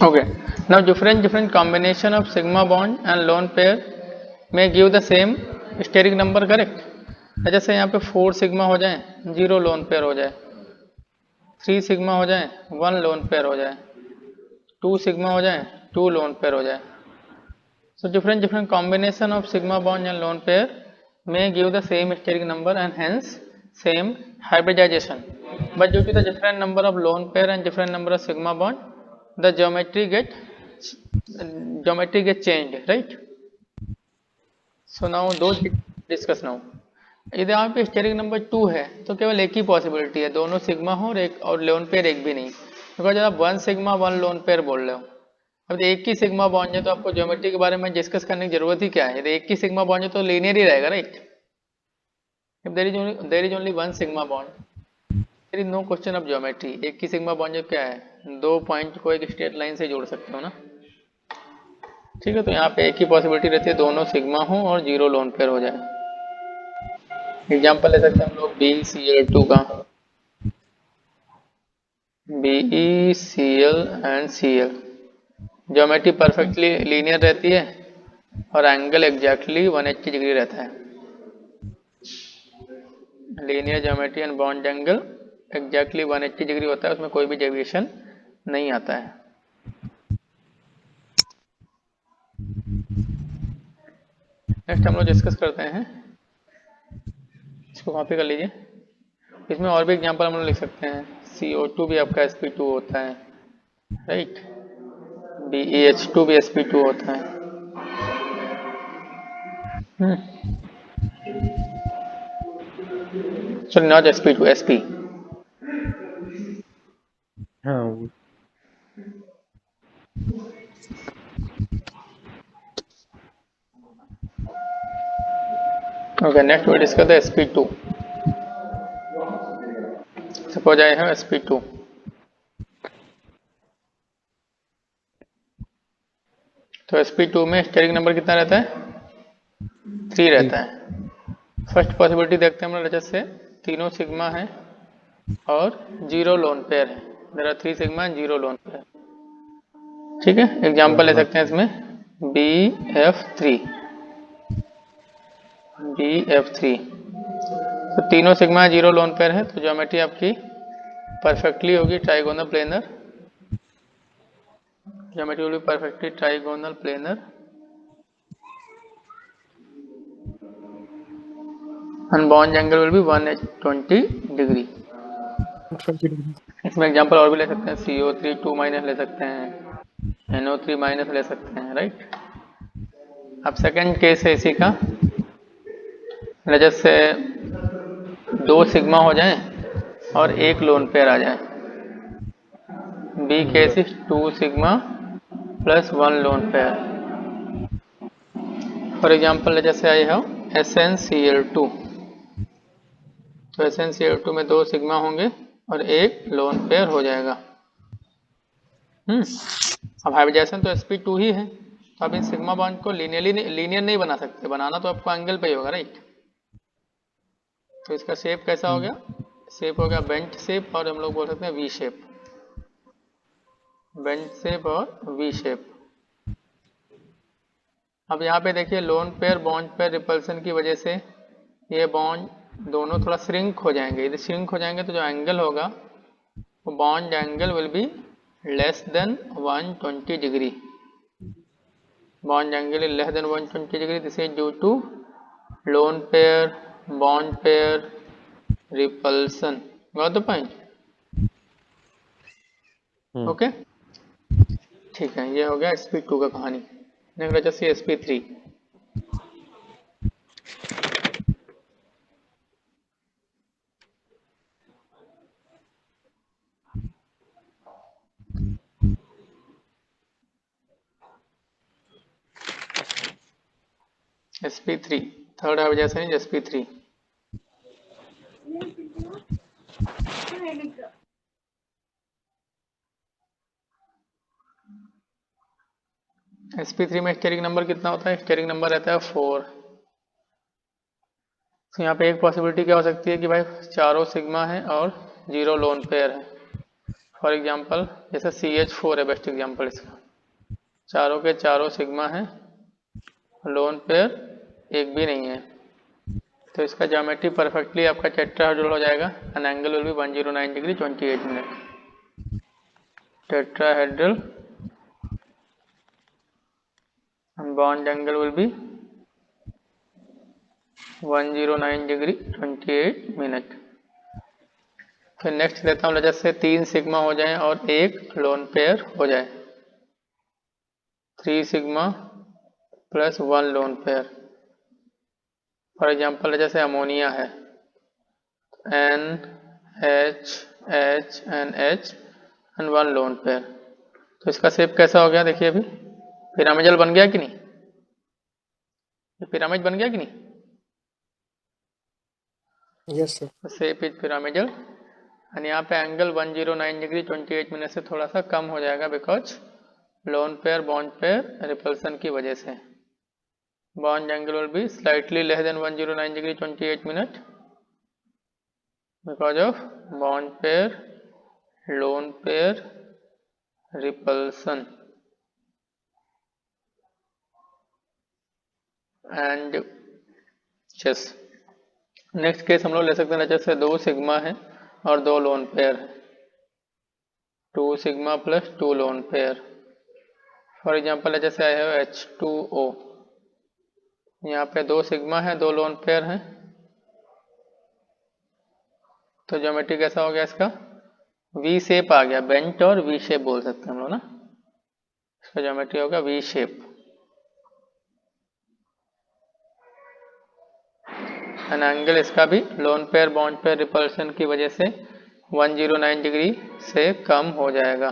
Okay. Now different combination of sigma bond and lone pair may give the same steric number, correct? जैसे यहाँ पे 4 sigma हो जाए 0 lone pair हो जाए, 3 सिग्मा हो जाए 1 लोन पेयर हो जाए, 2 सिग्मा हो जाए 2 लोन पेयर हो जाए. So different combination of sigma bond and lone pair may give the same steric number and hence same hybridization. But due to the different number of lone pair and different number of sigma bond, the geometry get changed, right? So now those discuss now. यदि यहाँ पे steric number 2 है तो केवल एक ही possibility है, दोनों sigma हो और लोन पेयर एक भी नहीं, बिकॉज आप 1 सिग्मा 1 लोन पेयर बोल रहे हो. अब एक ही सिग्मा बॉन्ड है तो आपको ज्योमेट्री के बारे में डिस्कस करने की जरूरत ही क्या है, यदि एक ही सिग्मा बॉन्ड है तो लीनियर ही रहेगा, right? If there is only 1 sigma bond there is no question of geometry. एक ही सिग्मा बॉन्ड जो क्या है, दो पॉइंट को एक स्ट्रेट लाइन से जोड़ सकते हो ना, ठीक है? तो यहाँ पे एक ही पॉसिबिलिटी रहती है, दोनों सिग्मा हो और 0 लोन पेयर हो जाए. एग्जाम्पल ले सकते हैं हम लोग BeCl2 का, BeCl and Cl. Geometry perfectly linear रहती है और एंगल एग्जैक्टली 180 डिग्री रहता है. Linear geometry and bond angle exactly 180 degree होता है, उसमें कोई भी डेविएशन नहीं आता है. नेक्स्ट हम लोग डिस्कस करते हैं, इसको कॉपी कर लीजिए. इसमें और भी एग्जांपल हम लोग लिख सकते हैं. CO2 भी आपका sp2 होता है, राइट? BeH2 भी sp2 होता है. Sorry not sp2, sp. हाँ वो Okay, next we discuss the sp2. Suppose I have sp2. तो sp2 में स्टेरिक नंबर कितना रहता है? 3 रहता है. फर्स्ट पॉसिबिलिटी देखते हैं हम लोग, से तीनों सिग्मा है और 0 लोन पेयर है. There are 3 sigma and 0 lone pair, ठीक है? एग्जांपल ले सकते हैं इसमें BF3. तो तीनों सिग्मा 0 लोन पेयर है, तो ज्योमेट्री आपकी परफेक्टली होगी trigonal planar. Geometry will be perfectly trigonal planar and bond angle will be 120 degree. इसमें एग्जांपल और भी ले सकते हैं, CO3 2 माइनस ले सकते हैं, NO3 माइनस ले सकते हैं, राइट? अब सेकंड केस है इसी का, जैसे 2 सिग्मा हो जाए और एक लोन पेयर आ जाए. B case is 2 sigma plus 1 lone pair. For example जैसे आई हैव SnCl2. तो SnCl2 में 2 सिग्मा होंगे और एक लोन पेयर हो जाएगा. अब हाइब्रिडाइजेशन तो sp2 ही है, तो आप इन सिग्मा बॉन्ड को लीनियर नहीं बना सकते, बनाना तो आपको एंगल पे ही होगा, राइट? तो इसका शेप कैसा हो गया? शेप हो गया बेंट शेप, और हम लोग बोल सकते हैं वी शेप. बेंट शेप और वी शेप. अब यहाँ पे देखिए loan pair bond pair repulsion की वजह से ये बॉन्ड दोनों थोड़ा श्रिंक हो जाएंगे. यदि श्रिंक हो जाएंगे तो जो एंगल होगा वो bond angle will B less then 120 degree. Bond angle is less than 120 degree. This is due to lone pair bond pair repulsion. Got the point? Okay, ठीक है. ये हो गया sp2 का कहानी. नेक्स्ट जैसे sp3. sp3 third hybridisation is sp3. sp3 में steric number कितना होता है? स्टेरिक नंबर रहता है 4. तो यहाँ पे एक पॉसिबिलिटी क्या हो सकती है कि भाई चारों सिग्मा है और 0 लोन पेयर है. फॉर एग्जांपल जैसे CH4 है बेस्ट एग्जांपल इसका, चारों के चारों सिग्मा है, लोन पेयर एक भी नहीं है, तो इसका ज्योमेट्री परफेक्टली आपका टेट्राहेड्रल हो जाएगा and angle will B 109 degree 28 minute. Tetrahedral and bond angle will be 109 degree 28 minute. फिर नेक्स्ट लेता हूँ रजत से 3 सिग्मा हो जाए और एक लोन पेयर हो जाए, 3 sigma plus 1 lone pair. For example जैसे अमोनिया है, N H H N H and 1 lone pair, तो इसका शेप कैसा हो गया देखिए, अभी पिरामिडल बन गया कि नहीं, ये पिरामिड बन गया कि नहीं? Yes sir. Shape is pyramidal and यहाँ पे एंगल 109 डिग्री 28 मिनट से थोड़ा सा कम हो जाएगा because lone pair bond pair repulsion की वजह से। Bond angle will be slightly less than 109 degree 28 minute because of bond pair lone pair repulsion and chase. Next case हम लोग ले सकते हैं जैसे 2 सिग्मा है और 2 लोन पेयर है, 2 sigma plus 2 lone pair. For example जैसे आई हैव H2O, यहाँ पे 2 सिग्मा है 2 लोन पेयर है, तो ज्योमेट्री कैसा हो गया इसका, वी शेप आ गया, बेंट और वी शेप बोल सकते हैं हम लोग ना, इसका ज्योमेट्री होगा वी शेप एंड एंगल इसका भी loan pair bond pair repulsion की वजह से 109 डिग्री से कम हो जाएगा।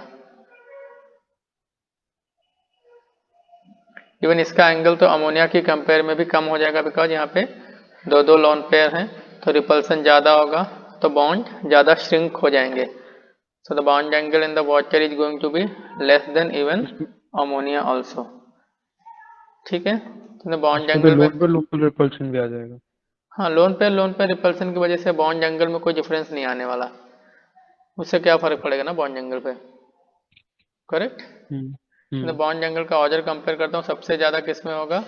इवन इसका एंगल तो अमोनिया की कंपेयर में भी कम हो जाएगा बिकॉज यहाँ पे 2 लोन पेयर हैं, तो रिपल्सन ज़्यादा होगा तो बॉन्ड ज़्यादा श्रिंक हो जाएंगे, so the bond angle in the water is going to be less than even ammonia also. ठीक है, तो बॉन्ड एंगल में लोन पे रिपल्शन भी आ जाएगा। हाँ, लोन पे रिपल्सन की वजह से बॉन्ड एंगल में कोई डिफरेंस नहीं आने वाला, उससे क्या फर्क पड़ेगा ना बॉन्ड एंगल पे, करेक्ट। तो बॉन्ड एंगल का ऑर्डर कंपेयर करता हूँ, सबसे ज़्यादा किस में होगा,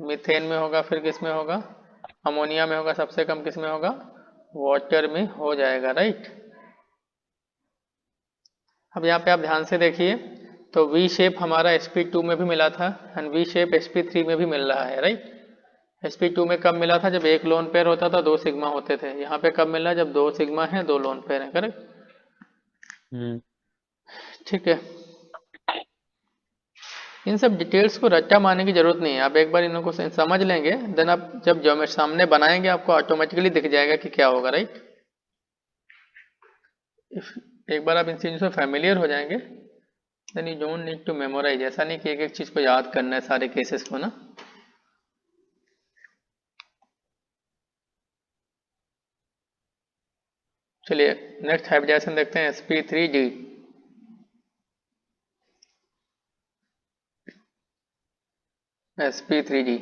मीथेन में होगा, फिर किस में होगा, अमोनिया में होगा, सबसे कम किस में होगा, वाटर में हो जाएगा, राइट। अब यहाँ पे आप ध्यान से देखिए, तो वी शेप हमारा sp2 में भी मिला था एंड वी शेप sp3 में भी मिल रहा है, राइट। sp2 में कब मिला था, जब एक लोन पेयर होता था 2 सिग्मा होते थे, यहाँ पे कब मिला, जब 2 सिग्मा है 2 लोन पेयर है, करेक्ट। ठीक है, इन सब डिटेल्स को रट्टा मारने की जरूरत नहीं है, आप एक बार इनको समझ लेंगे देन आप जब जो सामने बनाएंगे आपको ऑटोमेटिकली दिख जाएगा कि क्या होगा, राइट। एक बार आप इन चीज़ों से फैमिलियर हो जाएंगे then you don't need to memorise, ऐसा नहीं कि एक एक चीज़ को याद करना है सारे केसेस को ना। चलिए नेक्स्ट हाइब्रिडाइजेशन देखते हैं, sp3d। sp3d,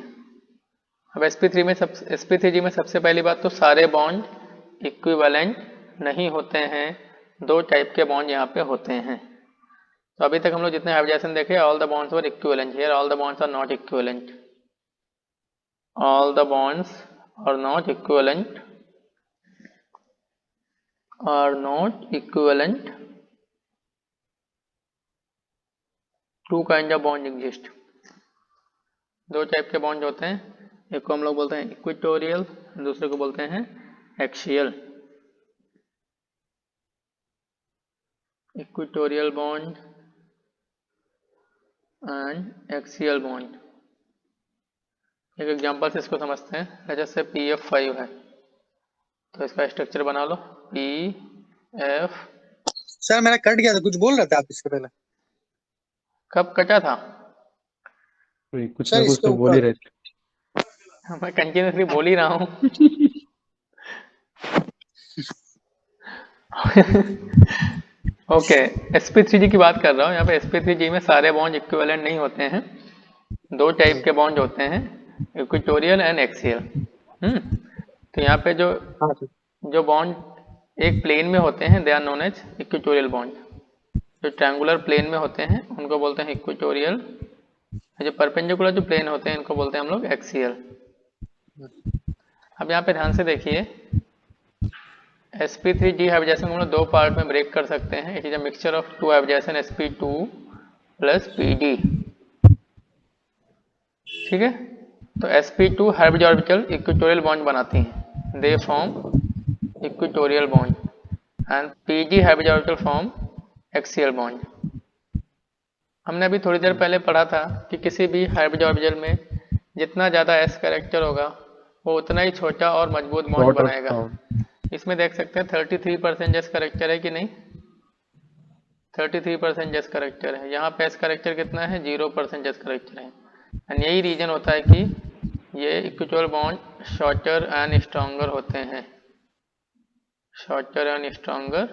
अब sp3 में सबसे पहली बात तो सारे बॉन्ड इक्विवेलेंट नहीं होते हैं, 2 टाइप के बॉन्ड यहाँ पे होते हैं। तो अभी तक हम लोग जितने हाइब्रिडाइजेशन देखे, all the bonds were equivalent, here all the bonds are not equivalent, all the bonds are not equivalent, are not equivalent, 2 kind of bond exist, 2 type के बॉन्ड होते हैं, एक को हम लोग बोलते हैं इक्वेटोरियल, दूसरे को बोलते हैं axial. Equatorial bond and axial bond, एक एग्जांपल से इसको समझते हैं, जैसे PF5 है तो इसका स्ट्रक्चर बना लो, PF। सर मेरा कट गया था, कुछ बोल रहे थे आप इसके पहले। कब कटा था? कुछ सर ना कुछ इसके तो बोल ही ऊपर रहे थे। मैं कंटिन्यूसली बोल ही रहा हूँ। ओके, sp3d की बात कर रहा हूँ, यहाँ पे sp3d में सारे बॉन्ड इक्विवेलेंट नहीं होते हैं, 2 टाइप के बॉन्ड होते हैं, इक्वेटोरियल एंड एक्सियल। तो यहाँ पे जो हाँ सर। जो बॉन्ड एक प्लेन में होते हैं, they are known as equatorial bond. जो ट्रायंगुलर प्लेन में होते हैं उनको बोलते हैं इक्वेटोरियल, जो परपेंडिकुलर जो प्लेन होते हैं इनको बोलते हैं हम लोग एक्सियल। अब यहाँ पे ध्यान से देखिए, sp3g हाइब्रिडाइजेशन को हम लोग दो पार्ट में ब्रेक कर सकते हैं। It is a mixture of two hybridisation sp2 plus pd। ठीक है, तो sp2 hybrid orbital equatorial bond बनाती हैं, they form equatorial bond, and pd hybrid orbital form axial bond. हमने अभी थोड़ी देर पहले पढ़ा था कि किसी भी हाइब्रिड ऑर्बिटल में जितना ज़्यादा s कैरेक्टर होगा वो उतना ही छोटा और मजबूत बॉन्ड शॉर्टर बनाएगा। साउंड। इसमें देख सकते हैं 33% एस करेक्टर है कि नहीं, 33% एस करेक्टर है। यहाँ पे एस करेक्टर कितना है, 0% एस करेक्टर है। एंड यही रीजन होता है कि ये equatorial bond shorter and stronger होते हैं, shorter and stronger,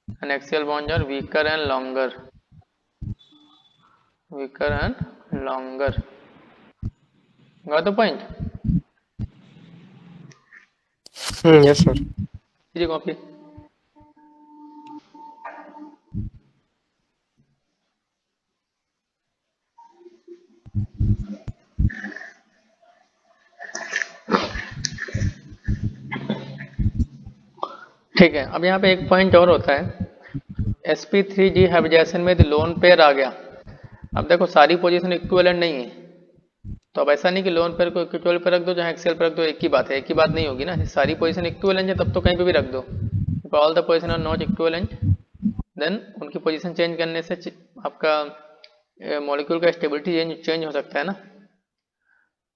and axial bond are weaker and longer, weaker and longer. Got the point? Yes, sir. जी कॉपी। ठीक है, अब यहाँ पे एक पॉइंट और होता है, sp3g हाइब्रिडाइजेशन में यदि लोन पेयर आ गया। अब देखो सारी पोजीशन इक्विवेलेंट नहीं है, तो अब ऐसा नहीं कि लोन पेयर को इक्विटोरियल पे रख दो, जहाँ एक्सेल पे रख दो, एक ही बात है, एक ही बात नहीं होगी ना। सारी पोजीशन इक्विवेलेंट है तब तो कहीं पे भी रख दो। All the position are not equivalent, then उनकी पोजीशन चेंज करने से आपका मॉलिक्यूल का स्टेबिलिटी चेंज हो सकता है ना।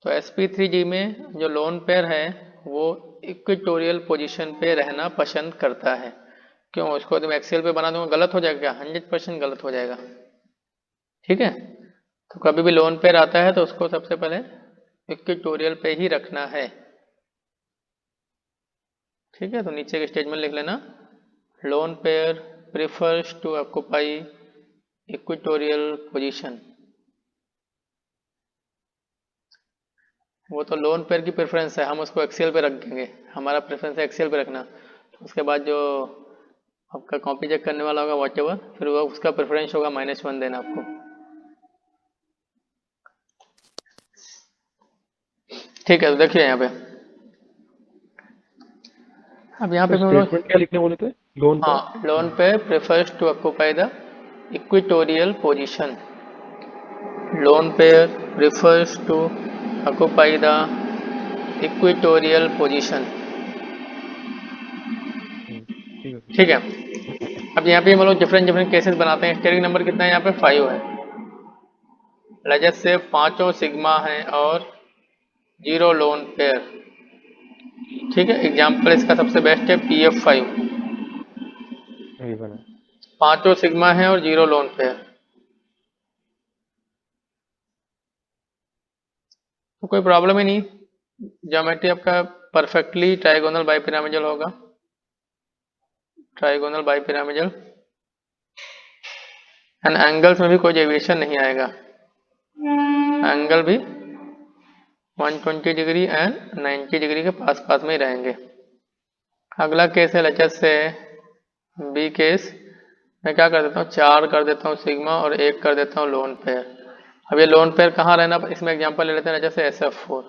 तो sp3g में जो लोन पेयर है वो इक्वेटोरियल पोजीशन पे रहना पसंद करता है। क्यों? उसको यदि मैं एक्सेल पे बना दूंगा गलत हो जाएगा, 100% गलत हो जाएगा। ठीक है, तो कभी भी लोन पेयर आता है तो उसको सबसे पहले इक्वेटोरियल पे ही रखना है। ठीक है, तो नीचे के स्टेटमेंट लिख लेना, lone pair prefers to occupy equatorial position. वो तो लोन पेयर की प्रेफरेंस है, हम उसको एक्सेल पे रख देंगे, हमारा प्रेफरेंस है एक्सेल पे रखना। उसके बाद जो आपका कॉपी चेक करने वाला होगा व्हाटएवर, फिर वो उसका प्रेफरेंस होगा -1 देना आपको। ठीक है, तो देखिए यहाँ पे, अब यहाँ पे भी हम लोग, स्टेटमेंट क्या लिखने बोले थे? लोन पे हाँ, lone pair prefers to occupy the equatorial position, lone pair prefers to occupy the equatorial position. ठीक है। ठीक है, अब यहाँ पे हम लोग डिफरेंट केसेस बनाते हैं। स्टेरिंग नंबर कितना है यहाँ पे, 5 है। लजत से पांचों सिग्मा है और 0 लोन पेयर। ठीक है, एग्जाम्पल इसका सबसे बेस्ट है PF5, यही बना। पांचों सिग्मा है और 0 लोन पेयर। तो कोई प्रॉब्लम ही नहीं, ज्योमेट्री आपका परफेक्टली ट्राइगोनल बाइपिरामिडल होगा, ट्राइगोनल बाइपिरामिडल, एंड एंगल्स में भी कोई डेविएशन नहीं आएगा, एंगल भी 120 डिग्री एंड 90 डिग्री के पास पास में ही रहेंगे। अगला केस है लचत से बी केस। मैं क्या कर देता हूँ, 4 कर देता हूँ सिग्मा और 1 कर देता हूँ लोन पेयर। अब ये लोन पेयर कहाँ रहना, इसमें एग्जांपल ले लेते हैं लचत से SF4।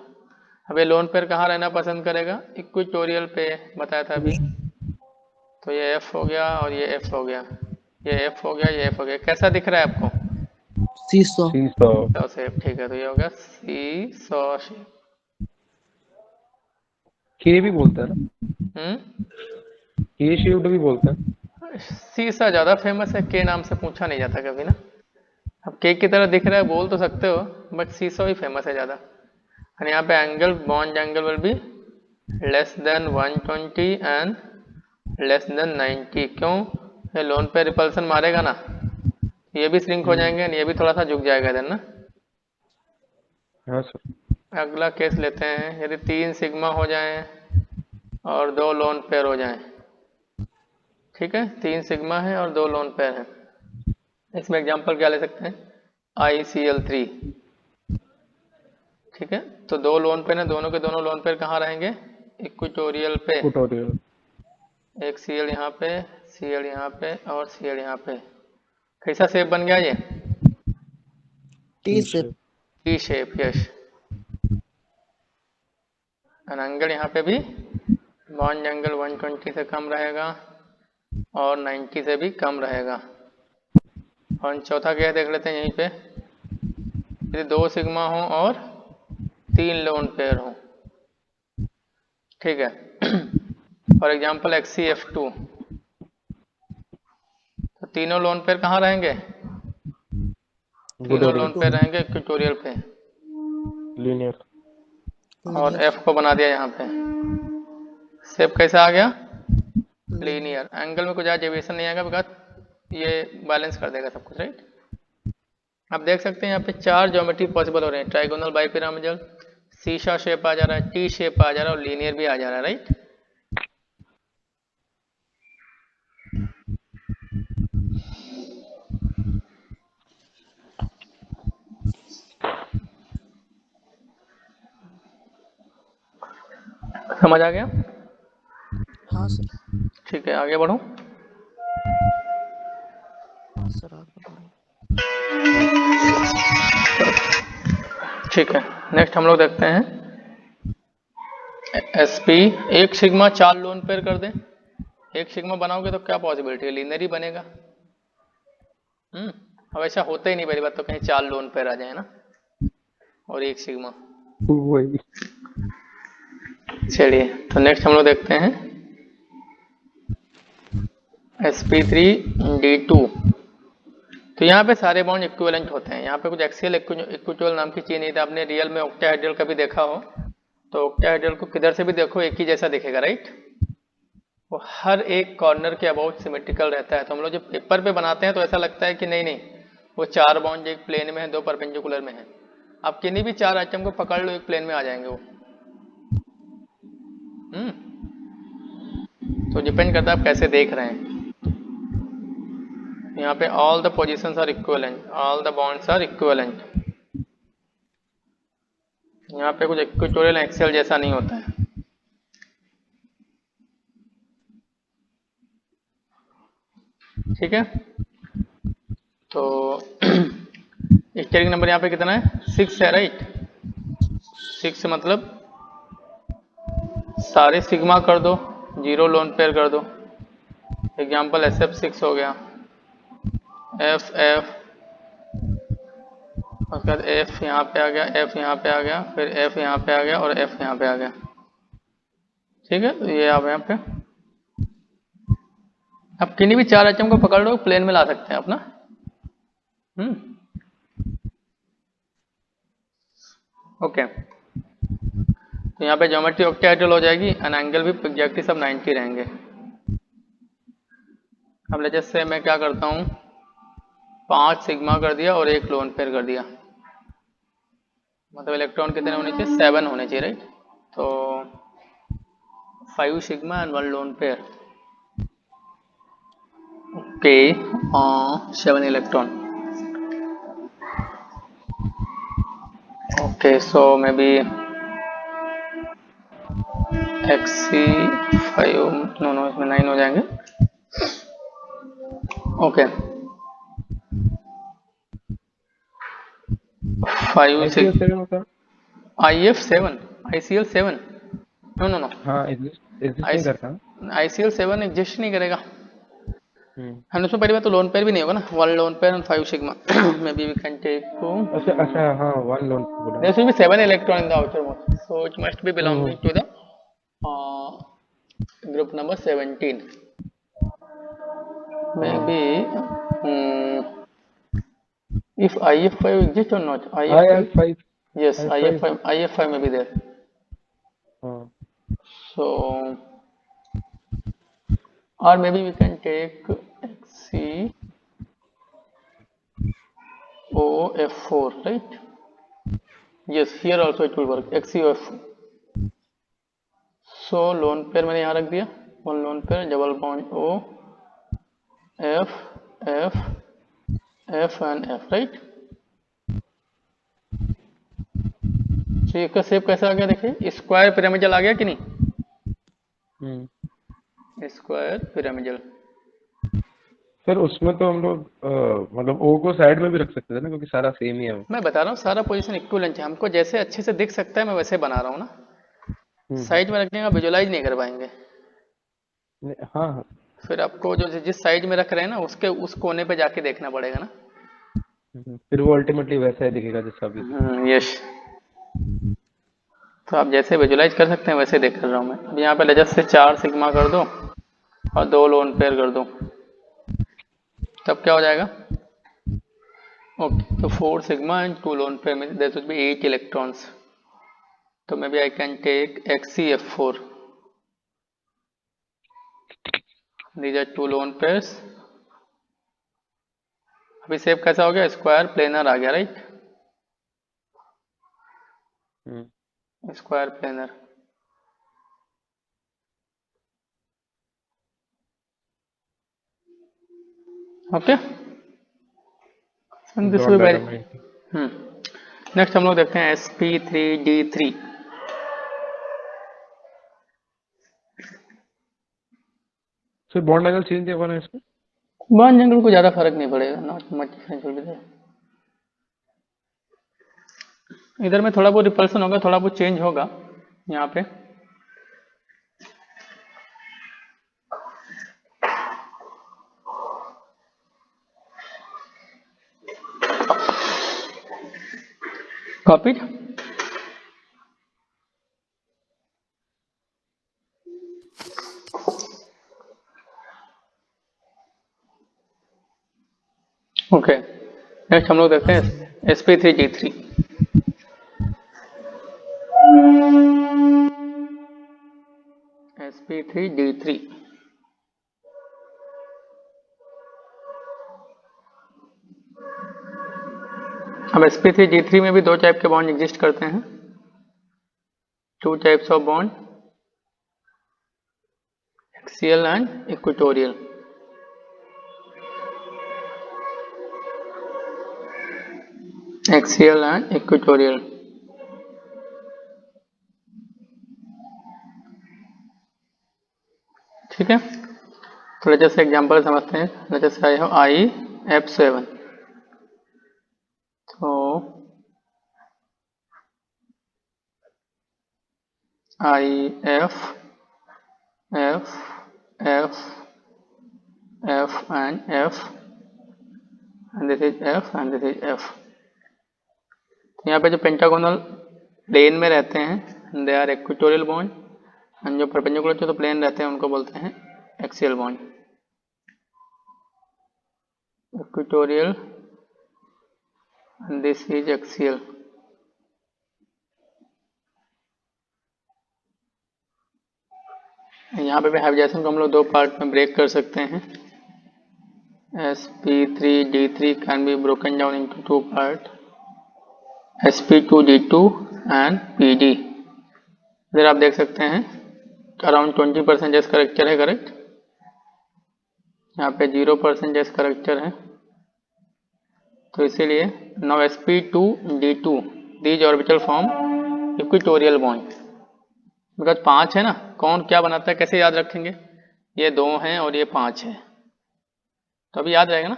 अब ये लोन पेयर कहाँ रहना पसंद करेगा, इक्वेटोरियल पे बताया था अभी। तो ये F हो गया और ये F हो गया, ये F हो गया, ये F हो गया। कैसा दिख रहा है आपको, Seesaw. सीसॉ। शेप। ठीक है, तो ये होगा सीसॉ शेप। के भी बोलता है ना, के शेप्ड भी बोलता है। सीसा ज्यादा फेमस है, के नाम से पूछा नहीं जाता कभी ना। अब केक की तरह दिख रहा है बोल तो सकते हो, बट सीसो ही फेमस है ज़्यादा। और यहाँ पे angle, bond angle will B less then 120 and less than 90। क्यों? ये लोन पे रिपल्सन मारेगा ना, ये भी श्रिंक हो जाएंगे, ये भी थोड़ा सा झुक जाएगा इधर ना। हाँ सर। अगला केस लेते हैं, यदि 3 सिग्मा हो जाए और 2 लोन पेयर हो जाए। ठीक है, 3 सिग्मा है और 2 लोन पेयर है। इसमें एग्जांपल क्या ले सकते हैं, ICl3। ठीक है, तो 2 लोन पेयर है, दोनों के दोनों लोन पेयर कहाँ रहेंगे, इक्वेटोरियल पे। ट्यूटोरियल। एक Cl यहाँ पे, Cl यहाँ पे और Cl यहाँ पे। कैसा शेप बन गया ये? T shape. T shape, yes. Angle यहाँ पे भी बॉन्ड एंगल 120 से कम रहेगा और 90 से भी कम रहेगा। और चौथा क्या है देख लेते हैं यहीं पे। यदि 2 सिग्मा हो और 3 लोन पेयर हो, ठीक है। फॉर एग्जाम्पल XCF2, तो तीनों लोन पेयर कहाँ रहेंगे? तीनों लोन पेयर रहेंगे इक्वेटोरियल पे। लीनियर। और F को बना दिया यहाँ पे। शेप कैसा आ गया? लीनियर। एंगल में कुछ ज़्यादा डेविएशन नहीं आएगा, बिकॉज ये बैलेंस कर देगा सब कुछ, राइट। आप देख सकते हैं यहाँ पे 4 ज्योमेट्री पॉसिबल हो रहे हैं। ट्राइगोनल, बाइपिरामिडल, शीशा शेप आ जा रहा है, टी शेप आ जा रहा है और लीनियर भी आ जा रहा है, राइट। समझ आ गया? हाँ सर। ठीक है, आगे बढ़ो। सर आगे बढ़ो। ठीक है, नेक्स्ट हम लोग देखते हैं SP। एक सिग्मा 4 लोन पेयर कर दें। एक सिग्मा बनाओगे तो क्या पॉसिबिलिटी है? लीनियर ही बनेगा। अब ऐसा होता ही नहीं, पहली बात तो कहीं 4 लोन पेयर आ जाए ना और एक सिग्मा। वही। चलिए, तो नेक्स्ट हम लोग देखते हैं sp3d2। तो यहाँ पे सारे बॉन्ड इक्विवेलेंट होते हैं। यहाँ पे कुछ एक्सियल इक्विटोरियल नाम की चीज नहीं था। आपने रियल में ऑक्टाहेड्रल का भी देखा हो, तो ऑक्टाहेड्रल को किधर से भी देखो एक ही जैसा दिखेगा, राइट। वो हर एक कॉर्नर के अबाउट सिमेट्रिकल रहता है। तो हम लोग जब पेपर पे बनाते हैं तो ऐसा लगता है कि नहीं नहीं, वो 4 बॉन्ड एक प्लेन में है, 2 परपेंडिकुलर में है। आप किन्हीं भी 4 आइटम को पकड़ लो, एक प्लेन में आ जाएंगे वो। तो डिपेंड करता है आप कैसे देख रहे हैं। यहाँ पे all the positions are equivalent, all the bonds are equivalent. यहाँ पे कुछ इक्वेटोरियल एक्सेल जैसा नहीं होता है। ठीक है, तो स्टेरिंग नंबर यहाँ पे कितना है? 6 है, राइट। 6 मतलब सारे सिग्मा कर दो, 0 लोन पेयर कर दो। एग्जाम्पल SF6 हो गया, FF, उसके बाद F यहाँ पे आ गया, F यहाँ पे आ गया, फिर F यहाँ पे आ गया और F यहाँ पे आ गया। ठीक है, तो ये आप यहाँ पे आप किन्हीं भी 4 आइटम को पकड़ लो, प्लेन में ला सकते हैं अपना। ओके, तो यहाँ पे ज्योमेट्री ऑक्टाहेड्रल हो जाएगी एंड एंगल भी एग्जैक्टली सब 90 रहेंगे। अब जैसे मैं क्या करता हूँ, 5 सिग्मा कर दिया और 1 लोन पेयर कर दिया। मतलब इलेक्ट्रॉन कितने होने चाहिए? 7 होने चाहिए, राइट। तो 5 sigma and 1 lone pair. Okay, 7 electron. Okay, so may be XC5, no इसमें 9 हो जाएंगे। ओके, 5 ICL7 होता है। IF7, ICL7, नो हाँ, एग्जिस्ट नहीं करता। ICL7 एग्जिस्ट नहीं करेगा। हम उसमें पहली बात तो लोन पेयर भी नहीं होगा ना, 1 lone pair and 5 sigma. May be we can take अच्छा हाँ, 1 लोन बोला। there should be 7 electron in the outermost, so it must be belonging to the group number 17. Maybe if IF5 exists or not. IF5, yes, IF5 may be there. So or maybe we can take XCOF4, right? Yes, here also it will work, XCOF4. So lone pair मैंने यहाँ रख दिया, 1 lone pair, double bond O, F, F, F and F, right. तो इसका shape कैसा आ गया देखिए, square pyramidal आ गया कि नहीं? Square pyramidal. सर उसमें तो हम लोग मतलब ओ को साइड में भी रख सकते थे ना, क्योंकि सारा सेम ही है वो। मैं बता रहा हूँ सारा पोजीशन इक्विवेलेंट है, हमको जैसे अच्छे से दिख सकता है मैं वैसे बना रहा हूँ ना। हम्म। साइड में रखने का विजुलाइज नहीं कर पाएंगे। हाँ हाँ। फिर आपको जो जिस साइड में रख रहे हैं ना उसके उस कोने पे जाके देखना पड़ेगा ना। फिर वो अल्टीमेटली वैसा ही दिखेगा जैसा अभी दिख रहा यस। तो आप जैसे विजुलाइज कर सकते हैं वैसे देख कर रहा हूँ मैं। अब यहाँ पे लेजर से 4 सिग्मा कर दो और 2 लोन पेयर कर दो, तब क्या हो जाएगा? ओके, तो 4 सिग्मा एंड 2 लोन पेयर में देयर शुड बी 8 इलेक्ट्रॉन्स। तो may be I can take XeF4। These are 2 lone pairs। अभी शेप कैसा हो गया? स्क्वायर प्लेनर आ गया, राइट? है। Square planar. Okay, this dot will vary. Diagram में। नेक्स्ट हम लोग देखते हैं sp3d3। Sir bond angle change होगा ना इसमें? बॉन्ड एंगल को ज्यादा फर्क नहीं पड़ेगा, not much difference will be there. इधर में थोड़ा बहुत रिपल्सन होगा, थोड़ा बहुत चेंज होगा यहाँ पे। कॉपी। ओके, नेक्स्ट हम लोग देखते हाँ सर। हैं sp3d3। sp3d3। अब sp3d3 में भी 2 टाइप के बॉन्ड एग्जिस्ट करते हैं। 2 types of bond, axial and equatorial. Axial and equatorial. ठीक है, तो जैसे एग्जांपल समझते हैं। जैसे आई हो IF7। तो IF F F F and F and this is F and this is F। यहाँ पे जो पेंटागोनल प्लेन में रहते हैं they are equatorial bond, and जो परपेंडिकुलर जो तो प्लेन रहते हैं उनको बोलते हैं axial bond. Equatorial and this is axial. यहाँ पे भी हाइब्रिडाइजेशन को हम लोग 2 पार्ट में ब्रेक कर सकते हैं। sp3d3 can be broken down into 2 parts, sp2d2 and pd। इधर आप देख सकते हैं अराउंड 20% एस करेक्टर है, करेक्ट। यहाँ पे 0% एस करेक्टर है, तो इसीलिए now sp2d2 these orbital form equatorial bond. Because 5 है ना, कौन क्या बनाता है कैसे याद रखेंगे? ये 2 हैं और ये 5 है, तो अभी याद रहेगा ना।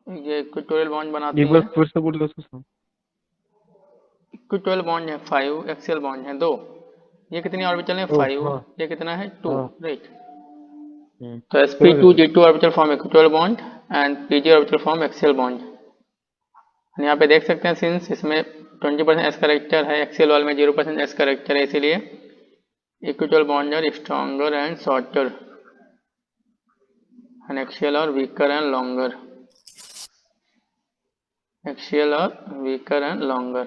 ये इक्वेटोरियल बॉन्ड बनाती एक बार है। फिर से बोल दो सर। इक्वेटोरियल बॉन्ड है 5, एक्सियल बॉन्ड है 2। ये कितनी ऑर्बिटल है? ओ 5। हाँ ये कितना है? 2, हाँ। राइट। हम्म। तो समझ गया sir. sp2d2 orbital form equatorial bond and pg orbital form axial bond. यहाँ पे देख सकते हैं सिंस इसमें 20% एस करेक्टर है, एक्सियल वाले में 0% एस करेक्टर है, इसीलिए equatorial bond are stronger and shorter and axial or weaker and longer। axial or weaker and longer।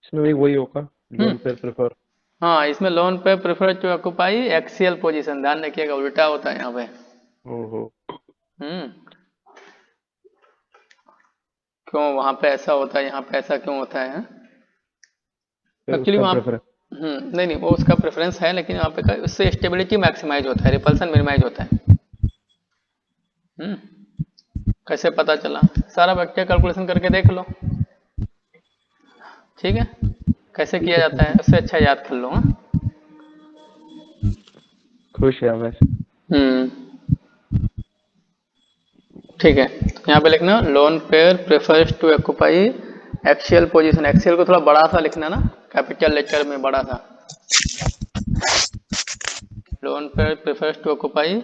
इसमें भी वही होगा, लोन पेयर प्रेफर। हाँ, इसमें lone pair prefer to occupy axial position, ध्यान रखिएगा उल्टा होता है यहाँ पे। ओहो। हम्म क्यों वहां पे ऐसा होता है, यहाँ पे ऐसा क्यों होता है? फिर एक्चुअली उसका वहाँ प्रेफर है। नहीं नहीं, वो उसका प्रेफरेंस है, लेकिन वहाँ पे उससे स्टेबिलिटी मैक्सिमाइज होता है, रिपल्सन मिनिमाइज होता है। कैसे पता चला? सारा वेक्टर कैलकुलेशन करके देख लो। ठीक है, कैसे किया जाता है उससे अच्छा याद कर लो। हाँ, खुश है मैं। ठीक है, तो यहाँ पे लिखना lone pair prefers to occupy axial position. Axial को थोड़ा बड़ा सा लिखना ना, कैपिटल लेटर में बड़ा सा। Lone pair prefers to occupy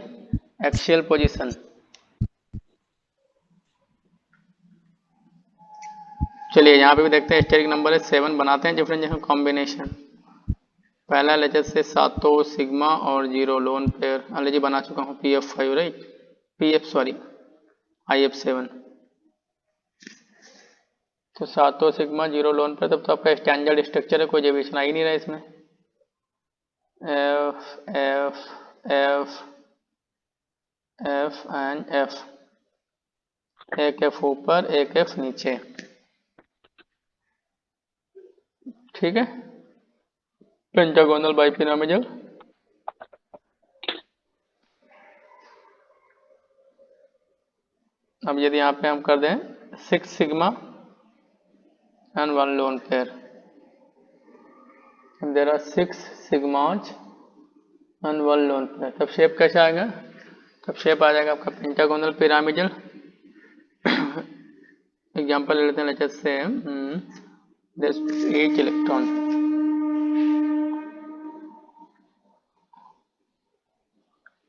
axial position. चलिए यहाँ पे भी देखते हैं, स्टेरिक नंबर है 7, बनाते हैं डिफरेंशियल कॉम्बिनेशन। पहला लेटर से सातो सिग्मा और जीरो लोन पेयर ऑलरेडी बना चुका हूँ, PF5 right, PF sorry IF7। तो सातो सिग्मा जीरो लोन पेयर, तब तो आपका स्टैंडर्ड स्ट्रक्चर है, कोई डेविएशन आ ही नहीं रहा इसमें। F F F F and F, एक F ऊपर एक F नीचे, ठीक है, पेंटागोनल बाइपिरामिडल। अब यदि यहाँ पे हम कर दें 6 sigma and 1 lone pair, there are 6 sigmas and 1 lone pair, तब शेप कैसा आएगा? तब शेप आ जाएगा आपका पेंटागोनल पिरामिडल। एग्जांपल ले लेते हैं लेटर से, दिस 8 इलेक्ट्रॉन,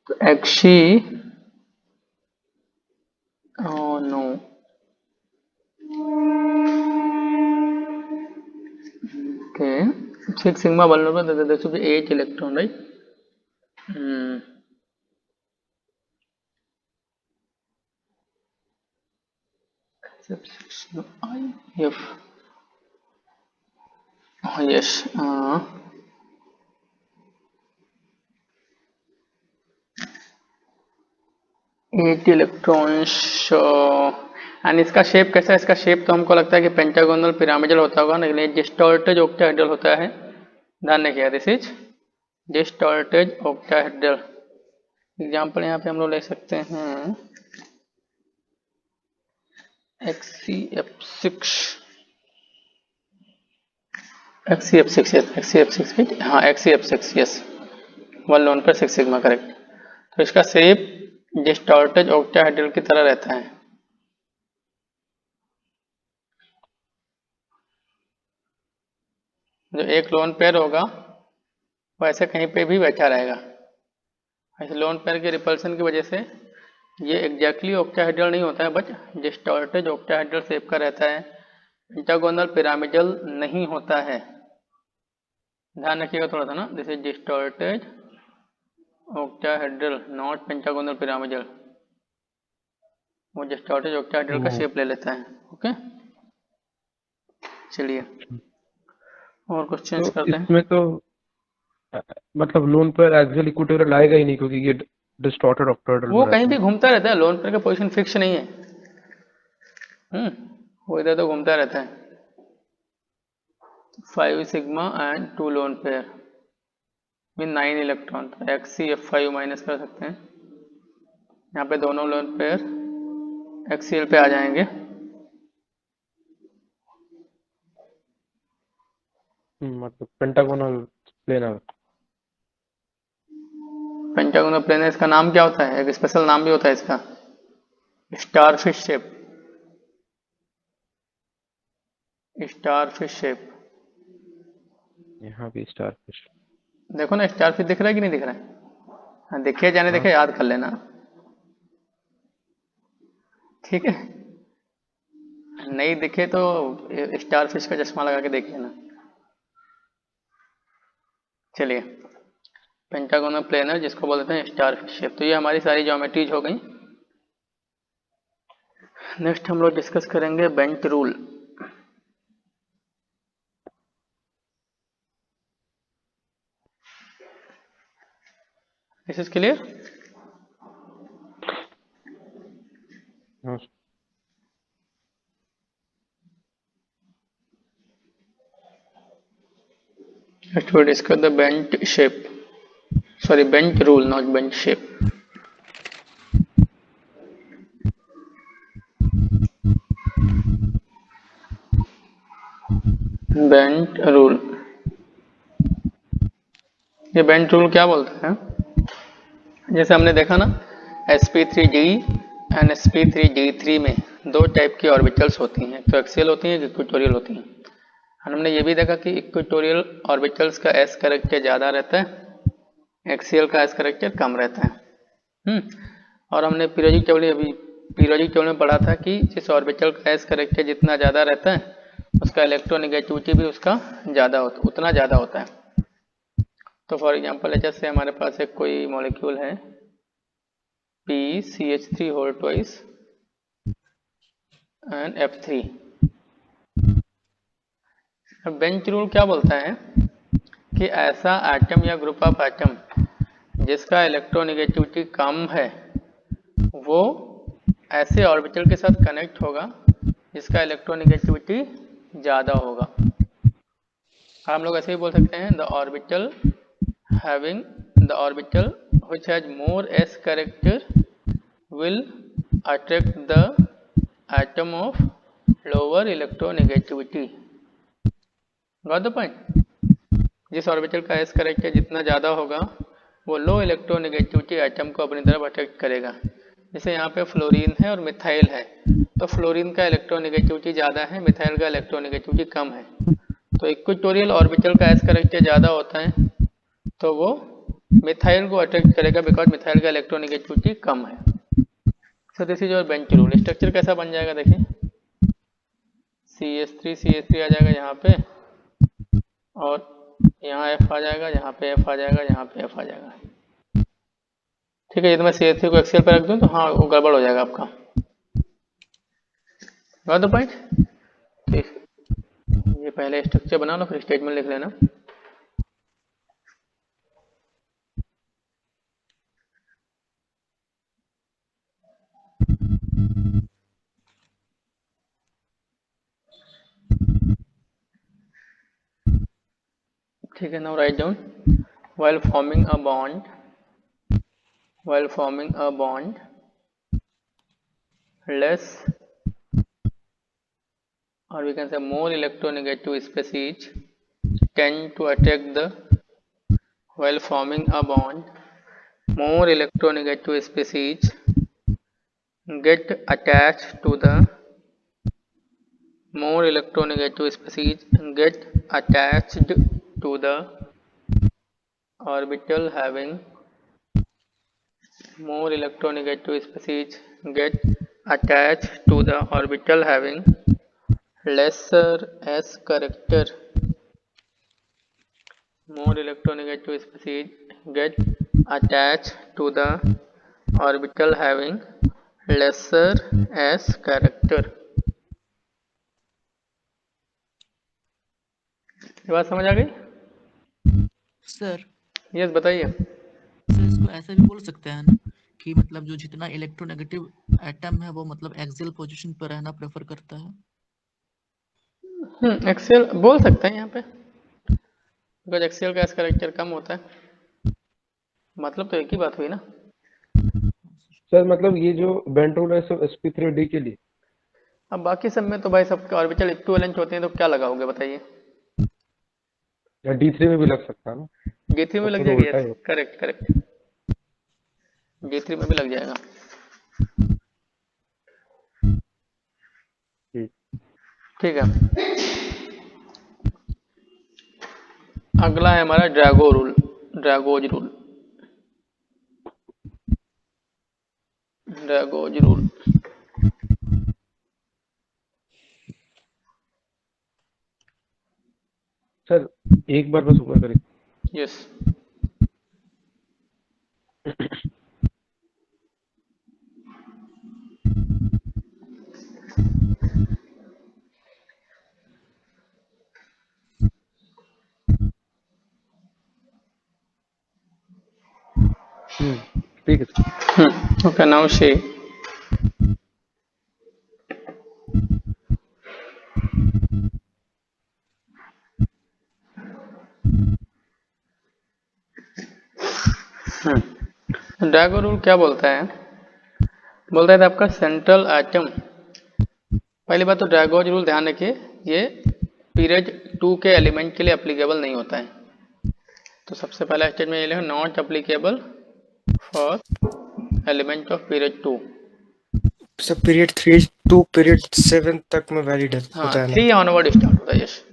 तो एक्सी no, okay, 6 sigma 1 lone pair, this will be 8 electron right. IF, yes, 8 electrons. And इसका शेप कैसा है? इसका शेप तो हमको लगता है कि पेंटागोनल पिरामिडल होता होगा, लेकिन ये डिस्टॉर्टेड ऑक्टाहेड्रल होता है, ध्यान रखिएगा, this is distorted octahedral. Example यहाँ पे हम लोग ले सकते हैं XCF6, XCF6 हाँ XCF6 यस, 1 लोन पर 6 सिग्मा करेक्ट। तो इसका शेप डिस्टॉर्टेड ऑक्टाहेड्रल की तरह रहता है। जो एक लोन पेयर होगा वो ऐसे कहीं पे भी बैठा रहेगा, ऐसे लोन पेयर के रिपल्सन की वजह से ये एग्जैक्टली ऑक्टाहेड्रल नहीं होता है, बट डिस्टॉर्टेड ऑक्टाहेड्रल शेप का रहता है, पेंटागोनल पिरामिडल नहीं होता है, ध्यान रखिएगा थोड़ा सा ना, this is distorted octahedral not pentagonal pyramidal, वो डिस्टॉर्टेड ऑक्टाहेड्रल का शेप ले लेता है। ओके, चलिए और कुछ चेंज तो करते हैं। इसमें तो मतलब लोन पर एक्सियल इक्विटोरियल आएगा ही नहीं, क्योंकि ये डिस्टॉर्टेड ऑक्टाहेड्रल वो में कहीं रहता भी है। घूमता रहता है, लोन पेयर का पोजीशन फिक्स नहीं है। वो इधर तो घूमता रहता है। 5 सिग्मा एंड 2 लोन पेयर में 9 इलेक्ट्रॉन, तो XCF5 माइनस कर सकते हैं, यहाँ पे दोनों लोन पेयर एक्सीएल पे आ जाएंगे। मतलब पेंटागोनल प्लेनर। पेंटागोनल प्लेनर, इसका नाम क्या होता है? एक स्पेशल नाम भी होता है इसका, स्टारफिश शेप। स्टारफिश शेप, यहाँ भी स्टारफिश। देखो ना स्टारफिश दिख रहा है कि नहीं दिख रहा है? हाँ, दिखे जाने हाँ दिखे याद कर लेना, ठीक है, नहीं दिखे तो स्टारफिश का चश्मा लगा के देख लेना। चलिए, पेंटागोनल प्लेनर जिसको बोलते हैं स्टारफिश शेप। तो ये हमारी सारी ज्योमेट्रीज हो गई। नेक्स्ट हम लोग डिस्कस करेंगे bent rule. This is clear? हाँ Next we discuss the bent shape, sorry bent rule, not bent shape. Bent rule. ये बेंट रूल क्या बोलता है, जैसे हमने देखा ना sp3d एंड sp3d3 में दो टाइप की ऑर्बिटल्स होती हैं, तो एक्सियल होती हैं, इक्वेटोरियल होती हैं। हमने ये भी देखा कि इक्वेटोरियल ऑर्बिटल्स का s करेक्टर ज़्यादा रहता है, एक्सियल का s करेक्टर कम रहता है। और हमने पीरियोडिक टेबल में पढ़ा था कि जिस ऑर्बिटल का s करेक्टर जितना ज़्यादा रहता है उसका इलेक्ट्रोनेगेटिविटी भी उसका उतना ज़्यादा होता है। तो फॉर एग्जांपल जैसे हमारे पास एक कोई मॉलिक्यूल है PCH3 whole twice and F3। Bent's rule क्या बोलता है कि ऐसा एटम या ग्रुप ऑफ एटम जिसका इलेक्ट्रोनेगेटिविटी कम है वो ऐसे ऑर्बिटल के साथ कनेक्ट होगा जिसका इलेक्ट्रोनेगेटिविटी ज़्यादा होगा। हम लोग ऐसे ही बोल सकते हैं the orbital which has more s character will attract the atom of lower electronegativity। Got the point? जिस ऑर्बिटल का s करेक्टर जितना ज़्यादा होगा वो लो इलेक्ट्रोनेगेटिविटी एटम को अपनी तरफ अट्रैक्ट करेगा। जैसे यहाँ पे फ्लोरीन है और मिथाइल है, तो फ्लोरीन का इलेक्ट्रोनेगेटिविटी ज़्यादा है, मिथाइल का इलेक्ट्रोनेगेटिविटी कम है। तो इक्वेटोरियल ऑर्बिटल का s करेक्टर ज़्यादा होता है तो वो मिथाइल को अट्रैक्ट करेगा बिकॉज मिथाइल का इलेक्ट्रोनेगेटिविटी कम है। So this is your bench rule. Structure कैसा बन जाएगा देखिए, CH3 आ जाएगा यहाँ पे, और यहाँ F आ जाएगा, यहाँ पे F आ जाएगा, यहाँ पे F आ जाएगा। ठीक है, ये तो मैं CH3 को एक्सेल पे रख दूँ तो हाँ वो गड़बड़ हो जाएगा आपका। Got the point? ये पहले स्ट्रक्चर बना लो फिर स्टेटमेंट लिख लेना। ठीक है, now write down while forming a bond less, or we can say more electronegative species tend to attract the, while forming a bond more electronegative species get attached to the, more electronegative species get attached to the orbital having, more electronegative species get attached to the orbital having lesser s character, more electronegative species get attached to the orbital having lesser s character। ये बात समझ आ गई? Sir yes बताइए। Sir इसको ऐसा भी बोल सकते हैं ना कि मतलब जो जितना इलेक्ट्रोनेगेटिव एटम है वो मतलब एक्सियल पोजीशन पर रहना प्रेफर करता है। एक्सेल बोल सकते हैं यहाँ पे, बिकॉज एक्सेल का एस करेक्टर कम होता है, मतलब तो एक ही बात हुई ना। सर मतलब ये जो बेंट रूल है सिर्फ sp3d के लिए? अब बाकी सब में तो भाई सबके ऑर्बिटल इक्विवेलेंट होते हैं, तो क्या लगाओगे बताइए? या d3 में भी लग सकता है ना? D3 में तब लग तो जाएगी, उल्टा ही यस करेक्ट, D3 में भी लग जाएगा। ठीक है, अगला है हमारा ड्रैगोज रूल। सर एक बार बस ऊपर करें। यस ठीक है sir. Okay, now see Drago rule क्या बोलता है? बोलता है आपका सेंट्रल एटम, पहली बात तो ड्रैगोज रूल ध्यान रखिए, ये पीरियड 2 के एलिमेंट के लिए एप्लीकेबल नहीं होता है। तो सबसे पहला स्टेटमेंट ये लिखो, not applicable for element of period 2। सब पीरियड 3 टू पीरियड 7 तक में वैलिड हाँ, होता है ना? 3 ऑनवर्ड स्टार्ट होता है। Yes,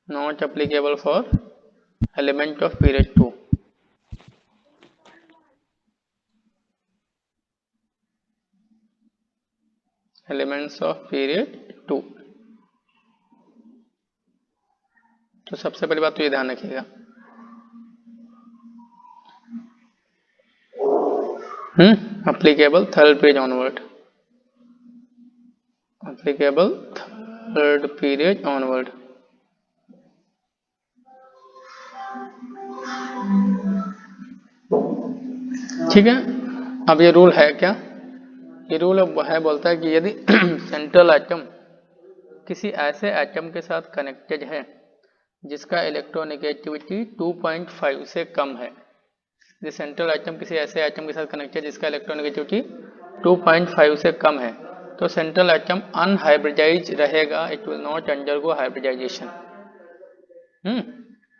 not applicable for element of period 2। Elements of period 2। तो सबसे पहली बात तो ये ध्यान रखिएगा, applicable third period onward, applicable third period onward. ठीक है, अब ये रूल है क्या? ये रूल अब है, बोलता है कि यदि सेंट्रल एटम किसी ऐसे एटम के साथ कनेक्टेड है जिसका इलेक्ट्रोनेगेटिविटी 2.5 से कम है, यदि सेंट्रल एटम किसी ऐसे एटम के साथ कनेक्टेड जिसका इलेक्ट्रोनेगेटिविटी 2.5 से कम है, तो सेंट्रल एटम अनहाइब्रिडाइज रहेगा, it will not undergo hybridisation.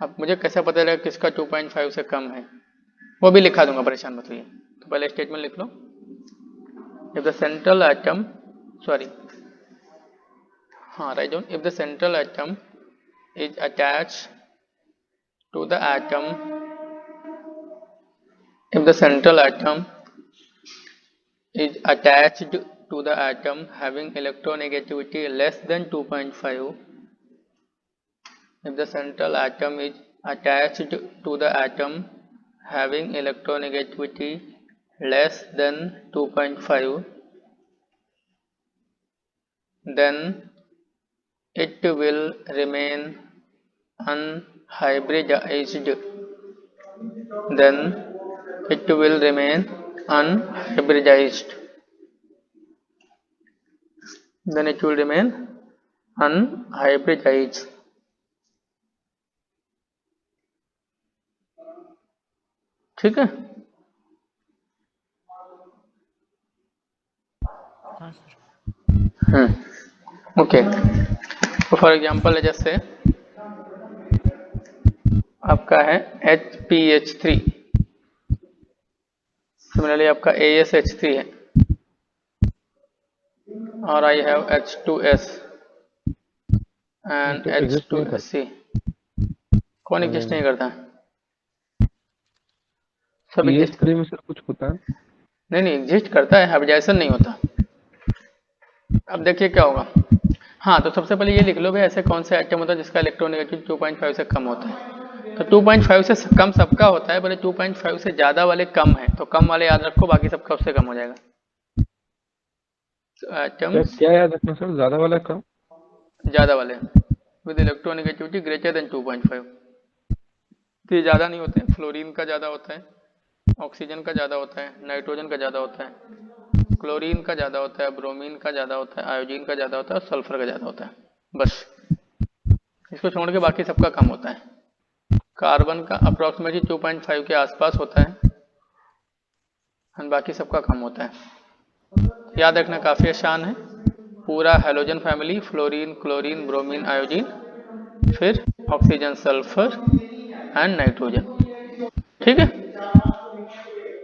अब मुझे कैसे पता चलेगा किसका 2.5 से कम है? वो भी लिखा दूंगा, परेशान मत होइए। तो पहले स्टेटमेंट लिख लो, if the central atom, write down, if the central atom is attached to the atom, if the central atom is attached to the atom having electronegativity less than 2.5, if the central atom is attached to the atom having electronegativity less than 2.5, then it will remain unhybridized, then it will remain unhybridized, then it will remain unhybridized। ठीक है, हाँ sir. Okay. तो for example जैसे आपका है HPH3, similarly आपका ASH3 है, और I have H2S and H2SC। कौन एग्जिस्ट नहीं करता? सब एग्जिस्ट पीएच3 में सर कुछ होता है? नहीं, एग्जिस्ट करता है, हाइब्रिडाइजेशन नहीं होता। अब देखिए क्या होगा। हाँ, तो सबसे पहले ये लिख लो भाई, ऐसे कौन से एटम होता है जिसका इलेक्ट्रोनेगेटिव 2.5 से कम होता है। तो 2.5 से कम सबका होता है, पर 2.5 से ज्यादा वाले कम है, तो कम वाले याद रखो, बाकी सबका उससे कम हो जाएगा। एटम्स क्या याद रखना सर? ज्यादा वाला कम? ज्यादा वाले विद इलेक्ट्रोनेगेटिविटी ग्रेटर देन 2.5, तो ये ज्यादा नहीं होते। फ्लोरीन का ज्यादा होता है, ऑक्सीजन का ज्यादा होता है, नाइट्रोजन का ज्यादा होता है, क्लोरीन का ज्यादा होता है, ब्रोमीन का ज्यादा होता है, आयोडीन का ज्यादा होता है, और सल्फर का ज्यादा होता है। बस इसको छोड़ के बाकी सबका कम होता है। कार्बन का अप्रोक्सीमेटली 2.5 के आसपास होता है, और बाकी सबका कम होता है। याद रखना काफी आसान है, पूरा halogen family, fluorine, chlorine, bromine, iodine, फिर ऑक्सीजन, सल्फर एंड नाइट्रोजन। ठीक है,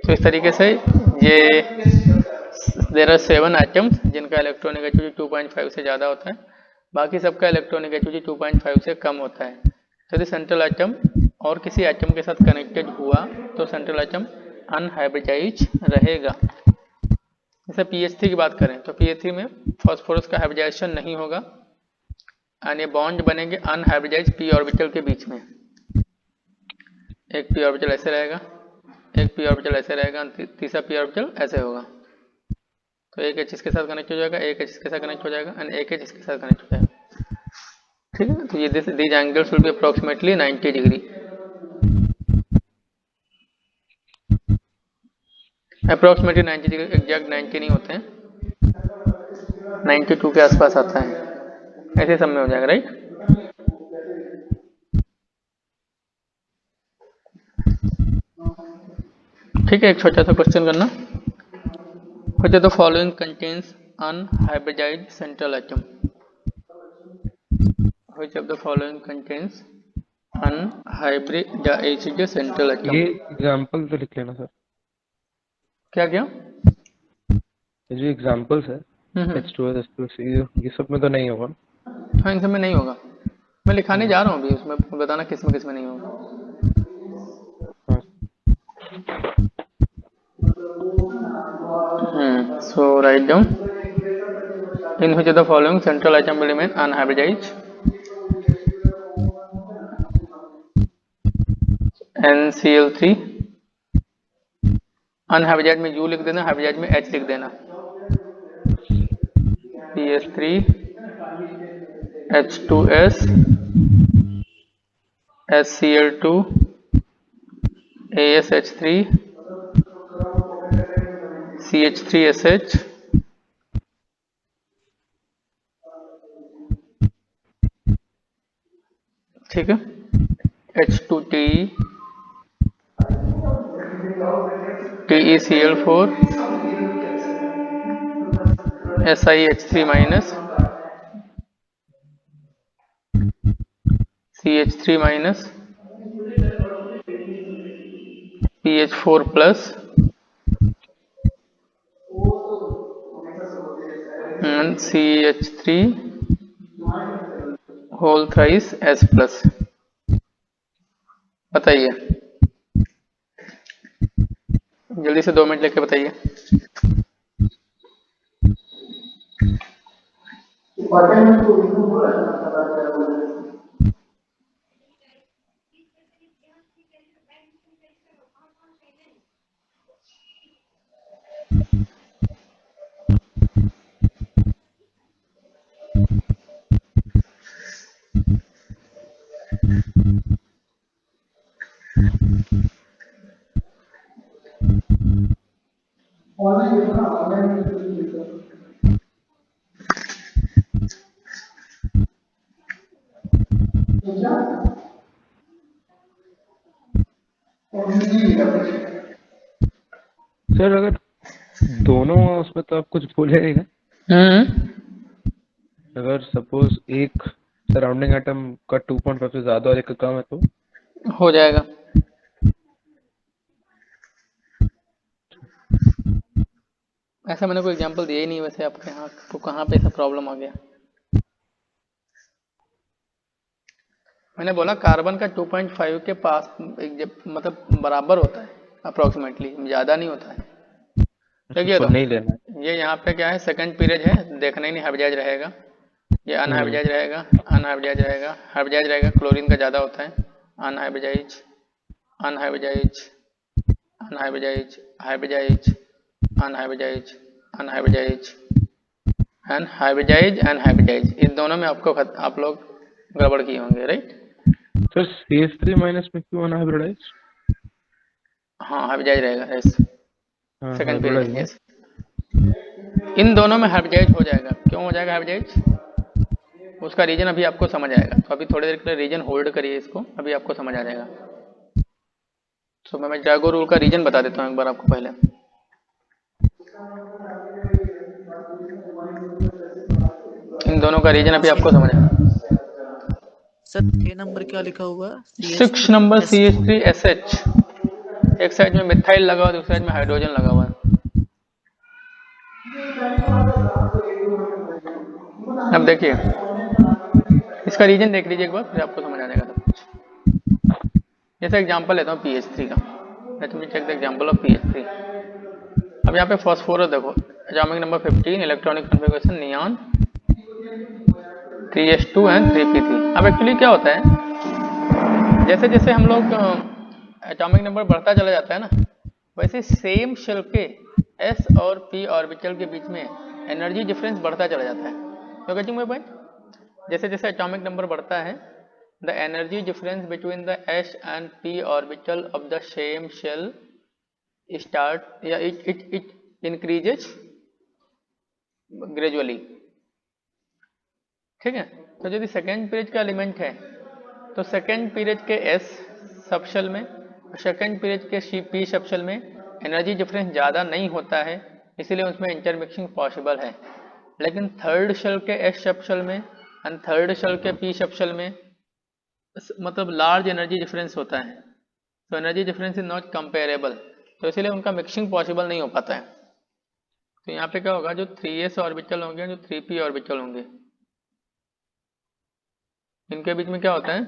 तो इस तरीके से ये देयर आर 7 एटम्स जिनका इलेक्ट्रोनेगेटिविटी 2.5 से ज़्यादा होता है, बाकी सबका इलेक्ट्रोनेगेटिविटी 2.5 से कम होता है। यदि सेंट्रल एटम और किसी एटम के साथ कनेक्टेड हुआ तो सेंट्रल एटम अनहाइब्रिडाइज रहेगा। जैसे पीएच3 की बात करें तो पीएच3 में फास्फोरस का हाइब्रिडाइजेशन नहीं होगा, और ये बॉन्ड बनेंगे अनहाइब्रिडाइज पी ऑर्बिटल के बीच में। एक पी ऑर्बिटल ऐसे रहेगा, एक पी ऑर्बिटल ऐसे रहेगा, तीसरा पी ऑर्बिटल ऐसे होगा। तो एक एच इसके साथ कनेक्ट हो जाएगा, एक एच इसके साथ कनेक्ट हो जाएगा, एंड एक एच इसके साथ कनेक्ट हो जाएगा। ठीक है, तो ये these angles will be approximately 90 degree. Approximately 90 degree, exact 90 नहीं होते हैं, 92 के आसपास आता है, ऐसे सब में हो जाएगा। राइट, ठीक है। एक छोटा सा क्वेश्चन करना, which of the following contains unhybridized central atom? which of the following contains unhybridized central atom? ये एग्जाम्पल तो लिख लेना सर, क्या क्या? ये जो एग्जाम्पल्स है H2S H2C ये सब में तो नहीं होगा। हाँ, इन सब में नहीं होगा। मैं लिखाने जा रहा हूँ अभी, उसमें बताना किस में नहीं होगा। हाँ। So write down in which of the following central atom will remain unhybridized? NCl3, unhybridised में U लिख देना, हाइब्रिडाइज में H लिख देना। PS3, H2S, HCl2, ASH3, CH3SH, ठीक है, H2TE, TeCl4, SiH3 minus, CH3 minus, PH4 plus, and CH3 whole thrice S plus। बताइए, जल्दी से 2 मिनट लेके बताइए। सर अगर दोनों उसमें तो आप कुछ भूलेगा, अगर सपोज एक सराउंडिंग एटम का 2.5 से ज्यादा और एक का कम है तो हो जाएगा। ऐसा मैंने कोई एग्जांपल दिया ही नहीं वैसे आपके यहाँ, तो कहाँ पे ऐसा प्रॉब्लम आ गया? मैंने बोला कार्बन का 2.5 के पास मतलब बराबर होता है अप्रोक्सीमेटली, ज़्यादा नहीं होता है। देखिए तो नहीं लेना है। ये यहाँ पे क्या है, सेकंड पीरियड है, देखना ही नहीं, हाइब्रिडाइज रहेगा, ये अनहाइब्रिडाइज रहेगा, अनहाइब्रिडाइज रहेगा, हाइब्रिडाइज रहेगा, क्लोरीन का ज़्यादा होता है, unhybridise, unhybridise, unhybridise, hybridise, unhybridise, unhybridise and hybridise and hybridise. इन दोनों में आपको आप लोग गड़बड़ किए होंगे, राइट? सर CH3 माइनस में क्यों अनहाइब्रिडाइज? हाँ, हाइब्रिडाइज रहेगा, यस, हाँ, सेकंड पीरियड, हाइब्रिडाइज यस। इन दोनों में हाइब्रिडाइज हो जाएगा। क्यों हो जाएगा हाइब्रिडाइज? उसका रीजन अभी आपको समझ आएगा, तो अभी थोड़ी देर के लिए रीजन होल्ड करिए इसको, अभी आपको समझ आ जाएगा। तो मैं जागो रूल का रीजन बता देता हूँ एक बार आपको पहले। इन दोनों का रीजन अभी आपको समझ आएगा। सर 6 नंबर क्या लिखा हुआ है? 6 नंबर CH3SH, एक साइड में मिथाइल लगा हुआ, दूसरी साइड में हाइड्रोजन लगा हुआ है। अब देखिए इसका रीजन देख लीजिए एक बार, फिर आपको समझ आ जाएगा सब कुछ। जैसे एग्जांपल लेता हूँ PH3 का, let me check the example of PH3। अब यहाँ पे फॉस्फोरस देखो, atomic number 15, electronic configuration neon 3s2 and 3p3। अब एक्चुअली क्या होता है, जैसे जैसे हम लोग एटॉमिक नंबर बढ़ता चला जाता है ना, वैसे सेम शेल के s और p ऑर्बिटल के बीच में एनर्जी डिफरेंस बढ़ता चला जाता है। तो गेटिंग माय पॉइंट? जैसे जैसे एटॉमिक नंबर बढ़ता है, the energy difference between the s and p orbital of the same shell start या इट इंक्रीजेज ग्रेजुअली, ठीक है? तो यदि सेकेंड पीरियड का एलिमेंट है तो सेकेंड पीरियड के s सब शेल में और सेकेंड पीरियड के p सब शेल में एनर्जी डिफरेंस ज़्यादा नहीं होता है, इसीलिए उसमें इंटरमिक्सिंग पॉसिबल है। लेकिन थर्ड शेल के s सब शेल में एंड थर्ड शेल के पी सब शेल में मतलब लार्ज एनर्जी डिफरेंस होता है, तो energy difference is not comparable, तो इसलिए उनका मिक्सिंग पॉसिबल नहीं हो पाता है। तो यहाँ पे क्या होगा, जो 3s ऑर्बिटल होंगे, जो 3p ऑर्बिटल होंगे, इनके बीच में क्या होता है,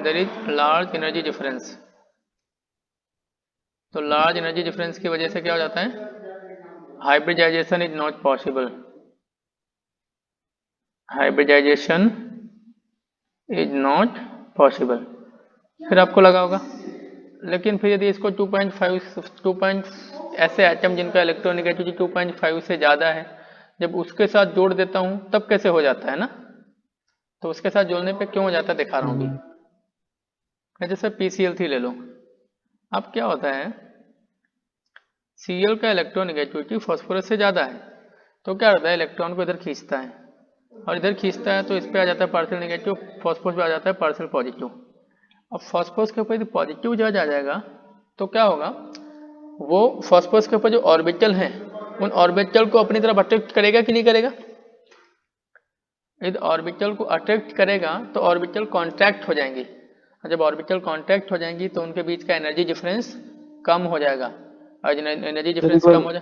there is large energy difference. तो लार्ज एनर्जी डिफरेंस की वजह से क्या हो जाता है, hybridisation is not possible, hybridisation is not possible. फिर आपको लगा होगा, लेकिन फिर यदि इसको 2.5 ऐसे एटम जिनका इलेक्ट्रोनेगेटिविटी 2.5 से ज़्यादा है, जब उसके साथ जोड़ देता हूँ तब कैसे हो जाता है ना, तो उसके साथ जोड़ने पे क्यों हो जाता है दिखा रहा हूँ अभी। जैसे PCl3 ले लो, अब क्या होता है, Cl का इलेक्ट्रोनेगेटिविटी फॉस्फोरस से ज़्यादा है, तो क्या होता है, इलेक्ट्रॉन को इधर खींचता है, और इधर खींचता है तो इस पर आ जाता है पार्शियल नेगेटिव, फॉस्फोरस पे आ जाता है पार्शियल पॉजिटिव। अब फॉस्फोरस के ऊपर यदि पॉजिटिव चार्ज आ जाएगा तो क्या होगा, वो फॉस्फोरस के ऊपर जो ऑर्बिटल हैं उन ऑर्बिटल को अपनी तरफ अट्रैक्ट करेगा कि नहीं करेगा। यदि ऑर्बिटल को अट्रैक्ट करेगा तो ऑर्बिटल कॉन्ट्रैक्ट हो जाएंगी, और जब ऑर्बिटल कॉन्ट्रैक्ट हो जाएंगी तो उनके बीच का एनर्जी डिफरेंस कम हो जाएगा, और एनर्जी सर एक डिफरेंस बार कम हो जाए।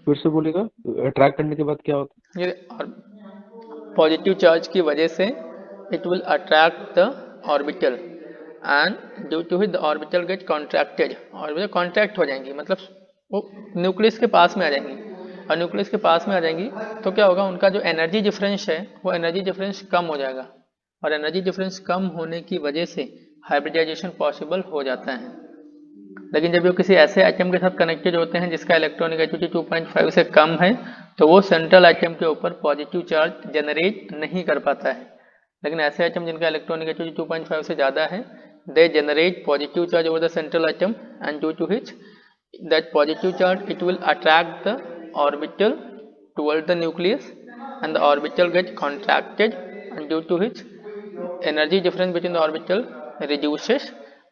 फिर से बोलिएगा, अट्रैक्ट करने के बाद क्या होता ये पॉजिटिव चार्ज की वजह से it will attract the orbital, and due to the orbital get contracted, orbital contract हो जाएंगी, मतलब वो न्यूक्लियस के पास में आ जाएंगी, और न्यूक्लियस के पास में आ जाएंगी तो क्या होगा, उनका जो एनर्जी डिफरेंस है वो एनर्जी डिफरेंस कम हो जाएगा, और एनर्जी डिफरेंस कम होने की वजह से हाइब्रिडाइजेशन पॉसिबल हो जाता है। लेकिन जब वो किसी ऐसे एटम के साथ कनेक्टेड होते हैं जिसका इलेक्ट्रोनेगेटिविटी 2.5 से कम है, तो वो सेंट्रल एटम के ऊपर पॉजिटिव चार्ज जनरेट नहीं कर पाता है। लेकिन ऐसे एटम जिनका इलेक्ट्रोनेगेटिविटी 2.5 से ज़्यादा है, they generate positive charge over the central atom, and due to which that positive charge it will attract the orbital toward the nucleus, and the orbital get contracted, and due to which energy difference between the orbital reduces,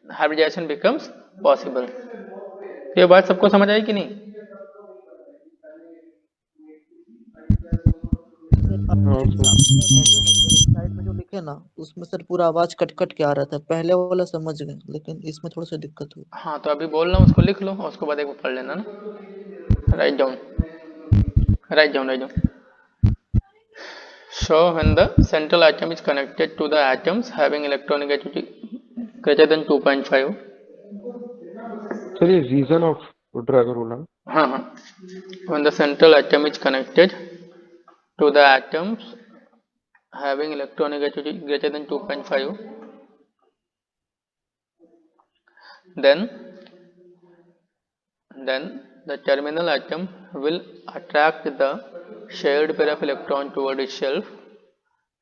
hybridization becomes possible। ये बात सबको समझ आई कि नहीं। हाँ sir. Side में जो लिखे ना उसमें सर पूरा आवाज कट कट के आ रहा था, पहले वाला समझ गए लेकिन इसमें थोड़ा सा दिक्कत हुई। हाँ तो अभी बोल रहा हूँ, उसको लिख लो और उसको बाद एक बार पढ़ लेना ना, write down write down write down. So when the central atom is connected to the atoms having electronegativity greater than 2.5, sir ये रीजन ऑफ ड्रैगन बोला ना? हाँ हाँ, when the central atom is connected to the atoms having electronegativity greater than 2.5, then the terminal atom will attract the shared pair of electron toward itself,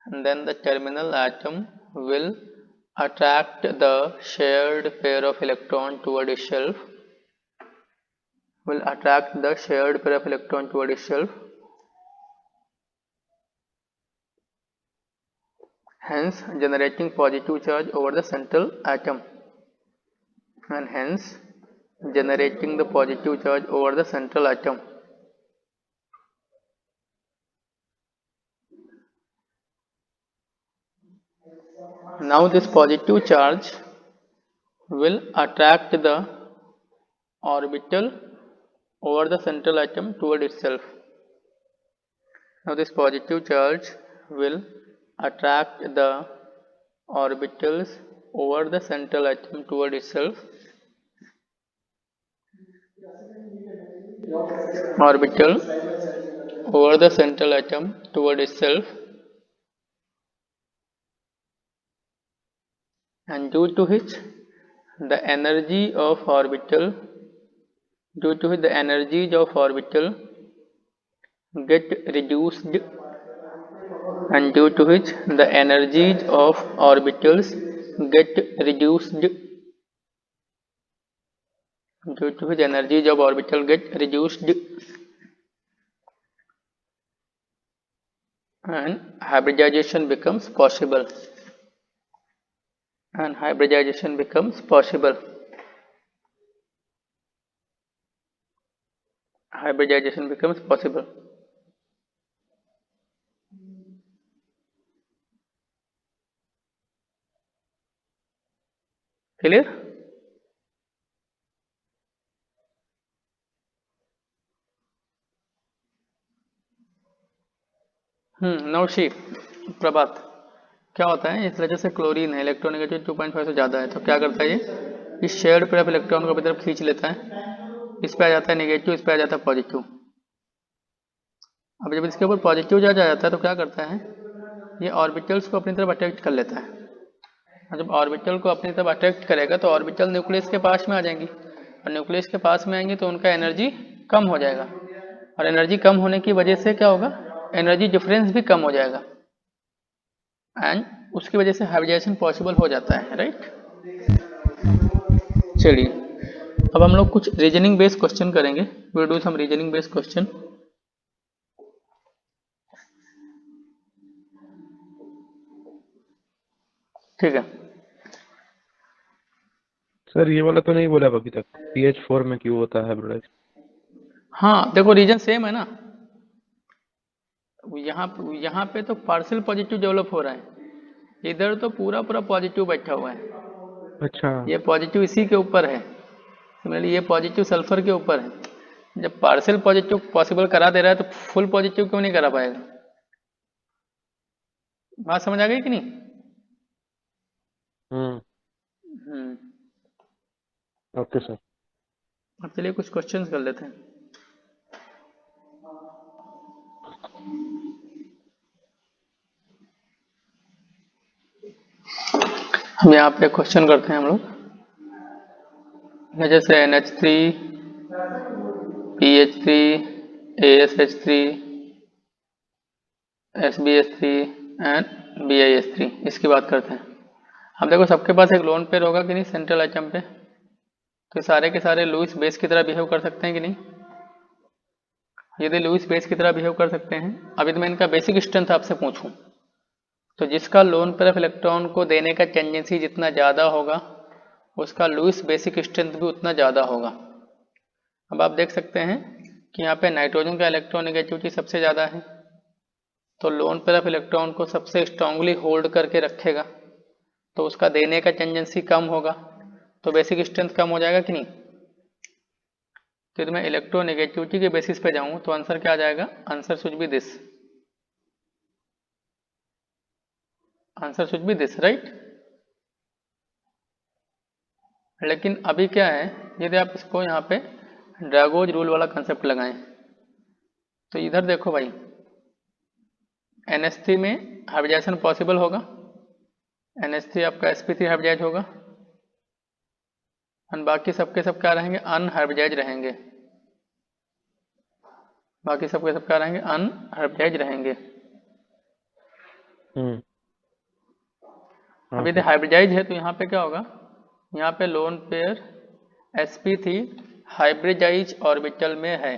and then the terminal atom will attract the shared pair of electron toward itself, hence generating positive charge over the central atom, and hence generating the positive charge over the central atom. Now this positive charge will attract the orbital over the central atom toward itself. Now this positive charge will attract the orbitals over the central atom toward itself, orbital over the central atom toward itself, and due to which the energies of orbital get reduced, and due to which the energies of orbitals get reduced, due to which energies of orbital get reduced, and hybridization becomes possible, and hybridization becomes possible, hybridization becomes possible। Clear? Naushi Prabhat, क्या होता है इस वजह से chlorine है electronegative 2.5 से ज़्यादा है तो क्या करता है ये इस शेयर्ड पेयर इलेक्ट्रॉन को अपनी तरफ खींच लेता है, इस पे आ जाता है नेगेटिव, इस पे आ जाता है पॉजिटिव। अब जब इसके ऊपर पॉजिटिव चार्ज आ जाता है तो क्या करता है ये ऑर्बिटल्स को अपनी तरफ अट्रैक्ट कर लेता है, और जब ऑर्बिटल को अपनी तरफ अट्रैक्ट करेगा तो ऑर्बिटल न्यूक्लियस के पास में आ जाएंगी, और न्यूक्लियस के पास में आएंगी तो उनका एनर्जी कम हो जाएगा, और एनर्जी कम होने की वजह से क्या होगा एनर्जी डिफरेंस भी कम हो जाएगा, एंड उसकी वजह से हाइब्रिडाइजेशन पॉसिबल हो जाता है, राइट। चलिए अब हम लोग कुछ रीजनिंग बेस्ड क्वेश्चन करेंगे, will do some reasoning based question. ठीक है, सर ये वाला तो नहीं बोला आप अभी तक, pH4 में क्यों होता है हाइब्रिडाइज? हाँ देखो रीजन सेम है ना, यहाँ यहाँ पे तो पार्शियल पॉजिटिव डेवलप हो रहा है, इधर तो पूरा पूरा पॉजिटिव बैठा हुआ है, अच्छा। ये पॉजिटिव इसी के ऊपर है, सिमिलरली ये पॉजिटिव सल्फर के ऊपर है, जब पार्शियल पॉजिटिव पॉसिबल करा दे रहा है तो फुल पॉजिटिव क्यों नहीं करा पाएगा? बात समझ आ गई कि नहीं? हम्म। हम्म। Okay sir. अब चलिए कुछ क्वेश्चंस कर लेते हैं। हम यहाँ पे क्वेश्चन करते हैं हम लोग, जैसे NH3, PH3, ASH3, SbH3 and BiH3, इसकी बात करते हैं। अब देखो सबके पास एक लोन पेयर होगा कि नहीं सेंट्रल एटम पे, तो सारे के सारे लुईस बेस की तरह बिहेव कर सकते हैं कि नहीं? यदि लुईस बेस की तरह बिहेव कर सकते हैं, अभी तो मैं इनका बेसिक स्ट्रेंथ आपसे पूछूं तो जिसका लोन पेयर ऑफ इलेक्ट्रॉन को देने का टेंडेंसी जितना ज़्यादा होगा उसका लुईस बेसिक स्ट्रेंथ भी उतना ज़्यादा होगा। अब आप देख सकते हैं कि यहाँ पे नाइट्रोजन का इलेक्ट्रॉन नेगेटिविटी सबसे ज़्यादा है, तो लोन पेयर ऑफ इलेक्ट्रॉन को सबसे स्ट्रांगली होल्ड करके रखेगा, तो उसका देने का टेंडेंसी कम होगा, तो बेसिक स्ट्रेंथ कम हो जाएगा कि नहीं? तो यदि मैं इलेक्ट्रोनेगेटिविटी के बेसिस पे जाऊँ तो आंसर क्या आ जाएगा? Answer should be this, answer should be this, right. लेकिन अभी क्या है, यदि आप इसको यहाँ पे ड्रैगोज रूल वाला कंसेप्ट लगाएं तो इधर देखो भाई NH3 में हाइब्रिडाइजेशन पॉसिबल होगा, NH3 आपका sp3 हाइब्रिडाइज होगा, और बाकी सबके सब क्या रहेंगे अनहाइब्रिडाइज रहेंगे, बाकी सबके सब क्या रहेंगे अनहाइब्रिडाइज रहेंगे। अब यदि हाइब्रिडाइज है तो यहाँ पे क्या होगा, यहाँ पे lone pair sp3 hybridise orbital में है,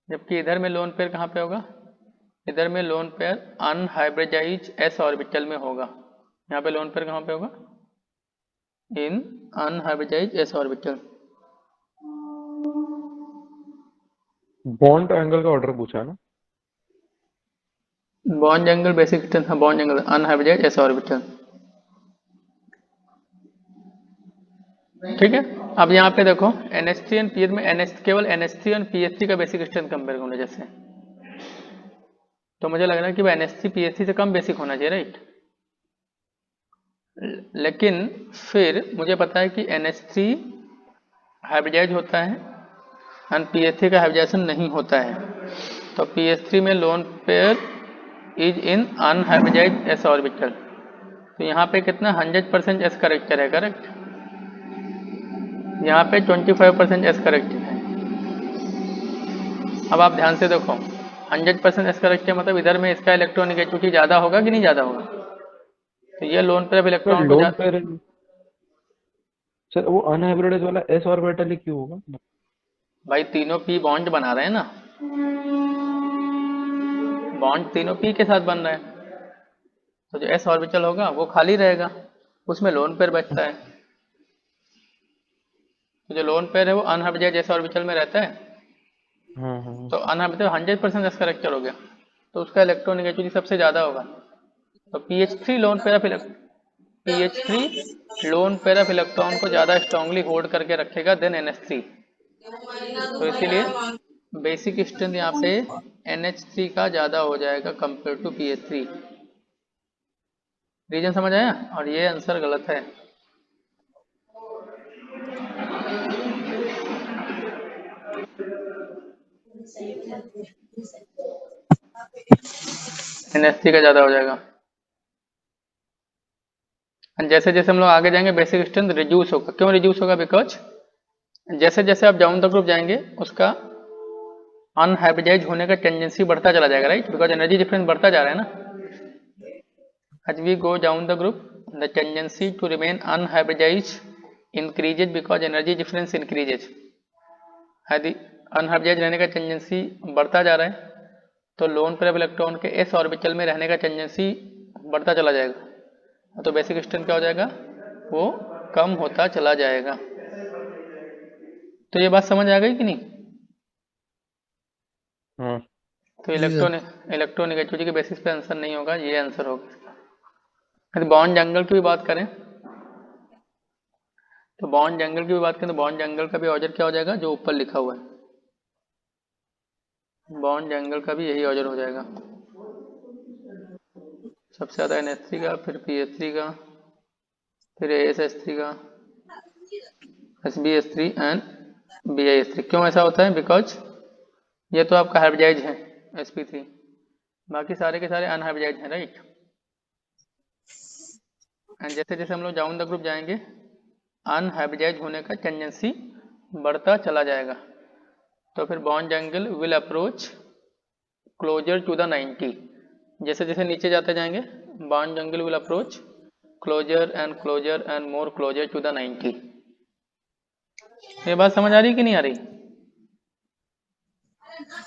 जबकि इधर में लोन पेयर कहाँ पे होगा, इधर में lone pair unhybridise s orbital में होगा, यहाँ पे लोन पेयर कहाँ पे होगा इन unhybridise s orbital. Bond angle का ऑर्डर पूछा ना? बॉन्ड एंगल बेसिक स्ट्रेंथ, हाँ bond angle unhybridise s orbital, ठीक है। अब यहाँ पे देखो NH3 एंड PH में केवल NH3 और PH3 का बेसिक स्ट्रेंथ कंपेयर करने जैसे, तो मुझे लग रहा है कि भाई NH3 PH3 से कम बेसिक होना चाहिए, राइट। लेकिन फिर मुझे पता है कि NH3 हाइब्रिडाइज होता है एंड PH3 का हाइब्रिडाइजेशन नहीं होता है, तो PH3 में lone pair is in unhybridise s orbital, तो यहाँ पे कितना 100% s करेक्टर है, करेक्ट, यहाँ पे 25% s करेक्टर है। अब आप ध्यान से देखो 100% s करेक्टर मतलब इधर में इसका इलेक्ट्रोनेगेटिविटी ज़्यादा होगा कि नहीं ज़्यादा होगा, तो ये loan pair of sir electron को लोन पेयर, सर वो अनहाइब्रिडाइज वाला s ऑर्बिटल ही क्यों होगा? भाई तीनों p बॉन्ड बना रहे हैं ना, बॉन्ड तीनों p के साथ बन रहा है, तो जो s ऑर्बिटल होगा वो खाली रहेगा, उसमें लोन पेयर बैठता है, तो जो लोन पेयर है वो अनहाइब्रिडाइज s ऑर्बिटल में रहता है, तो अनहाइब्रिडाइज 100% s करेक्टर हो गया, तो उसका इलेक्ट्रोनेगेटिविटी सबसे ज़्यादा होगा, तो PH3 loan pair of PH3 loan pair of electron को ज़्यादा स्ट्रांगली होल्ड करके रखेगा देन NH3। तो इसीलिए बेसिक स्ट्रेंथ यहाँ पे NH3 का ज़्यादा हो जाएगा कंपेयर टू PH3। रीजन समझ आया? और ये आंसर गलत है। NH3 का ज़्यादा हो जाएगा। जैसे जैसे हम लोग आगे जाएंगे बेसिक स्ट्रेंथ रिड्यूस होगा। क्यों रिड्यूस होगा? बिकॉज जैसे जैसे आप डाउन द ग्रुप जाएंगे उसका अनहाइब्रिडाइज होने का टेंडेंसी बढ़ता चला जाएगा, राइट? बिकॉज एनर्जी डिफरेंस बढ़ता जा रहा है ना। As we go down the group the tendency to remain unhybridised increases because energy difference increases. यदि अनहाइब्रिडाइज रहने का टेंडेंसी बढ़ता जा रहा है तो लोन पेयर ऑफ इलेक्ट्रॉन के एस ऑर्बिटल में रहने का टेंडेंसी बढ़ता चला जाएगा, तो बेसिक स्ट्रेंथ क्या हो जाएगा? वो कम होता चला जाएगा। तो ये बात समझ आ गई कि नहीं? हाँ तो इलेक्ट्रोनेगेटिविटी के बेसिस पे आंसर नहीं होगा, ये आंसर होगा। यदि बॉन्ड एंगल की भी बात करें तो बॉन्ड एंगल की भी बात करें तो बॉन्ड एंगल का भी ऑर्डर क्या हो जाएगा? जो ऊपर लिखा हुआ है, बॉन्ड एंगल का भी यही ऑर्डर हो जाएगा। सबसे ज़्यादा NH3 का, फिर PH3 का, फिर ASH3 का, SbH3 एंड BiH3। क्यों ऐसा होता है? बिकॉज ये तो आपका हाइब्रिडाइज है sp3, बाकी सारे के सारे अनहाइब्रिडाइज हैं, राइट? एंड जैसे जैसे हम लोग डाउन द ग्रुप जाएंगे अनहाइब्रिडाइज होने का टेंडेंसी बढ़ता चला जाएगा। तो फिर bond angle will approach closer to the 90। जैसे जैसे नीचे जाते जाएंगे bond angle will approach closer and more closer to the 90। ये बात समझ आ रही कि नहीं आ रही?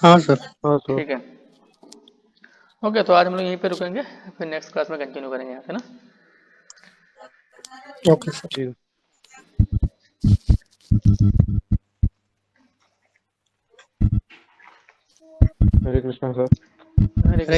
हाँ सर। ठीक है, ओके। तो आज हम लोग यहीं पे रुकेंगे, फिर नेक्स्ट क्लास में कंटिन्यू करेंगे यहाँ से ना। Okay sir. ठीक है। हरे कृष्णा सर। हरे कृष्ण।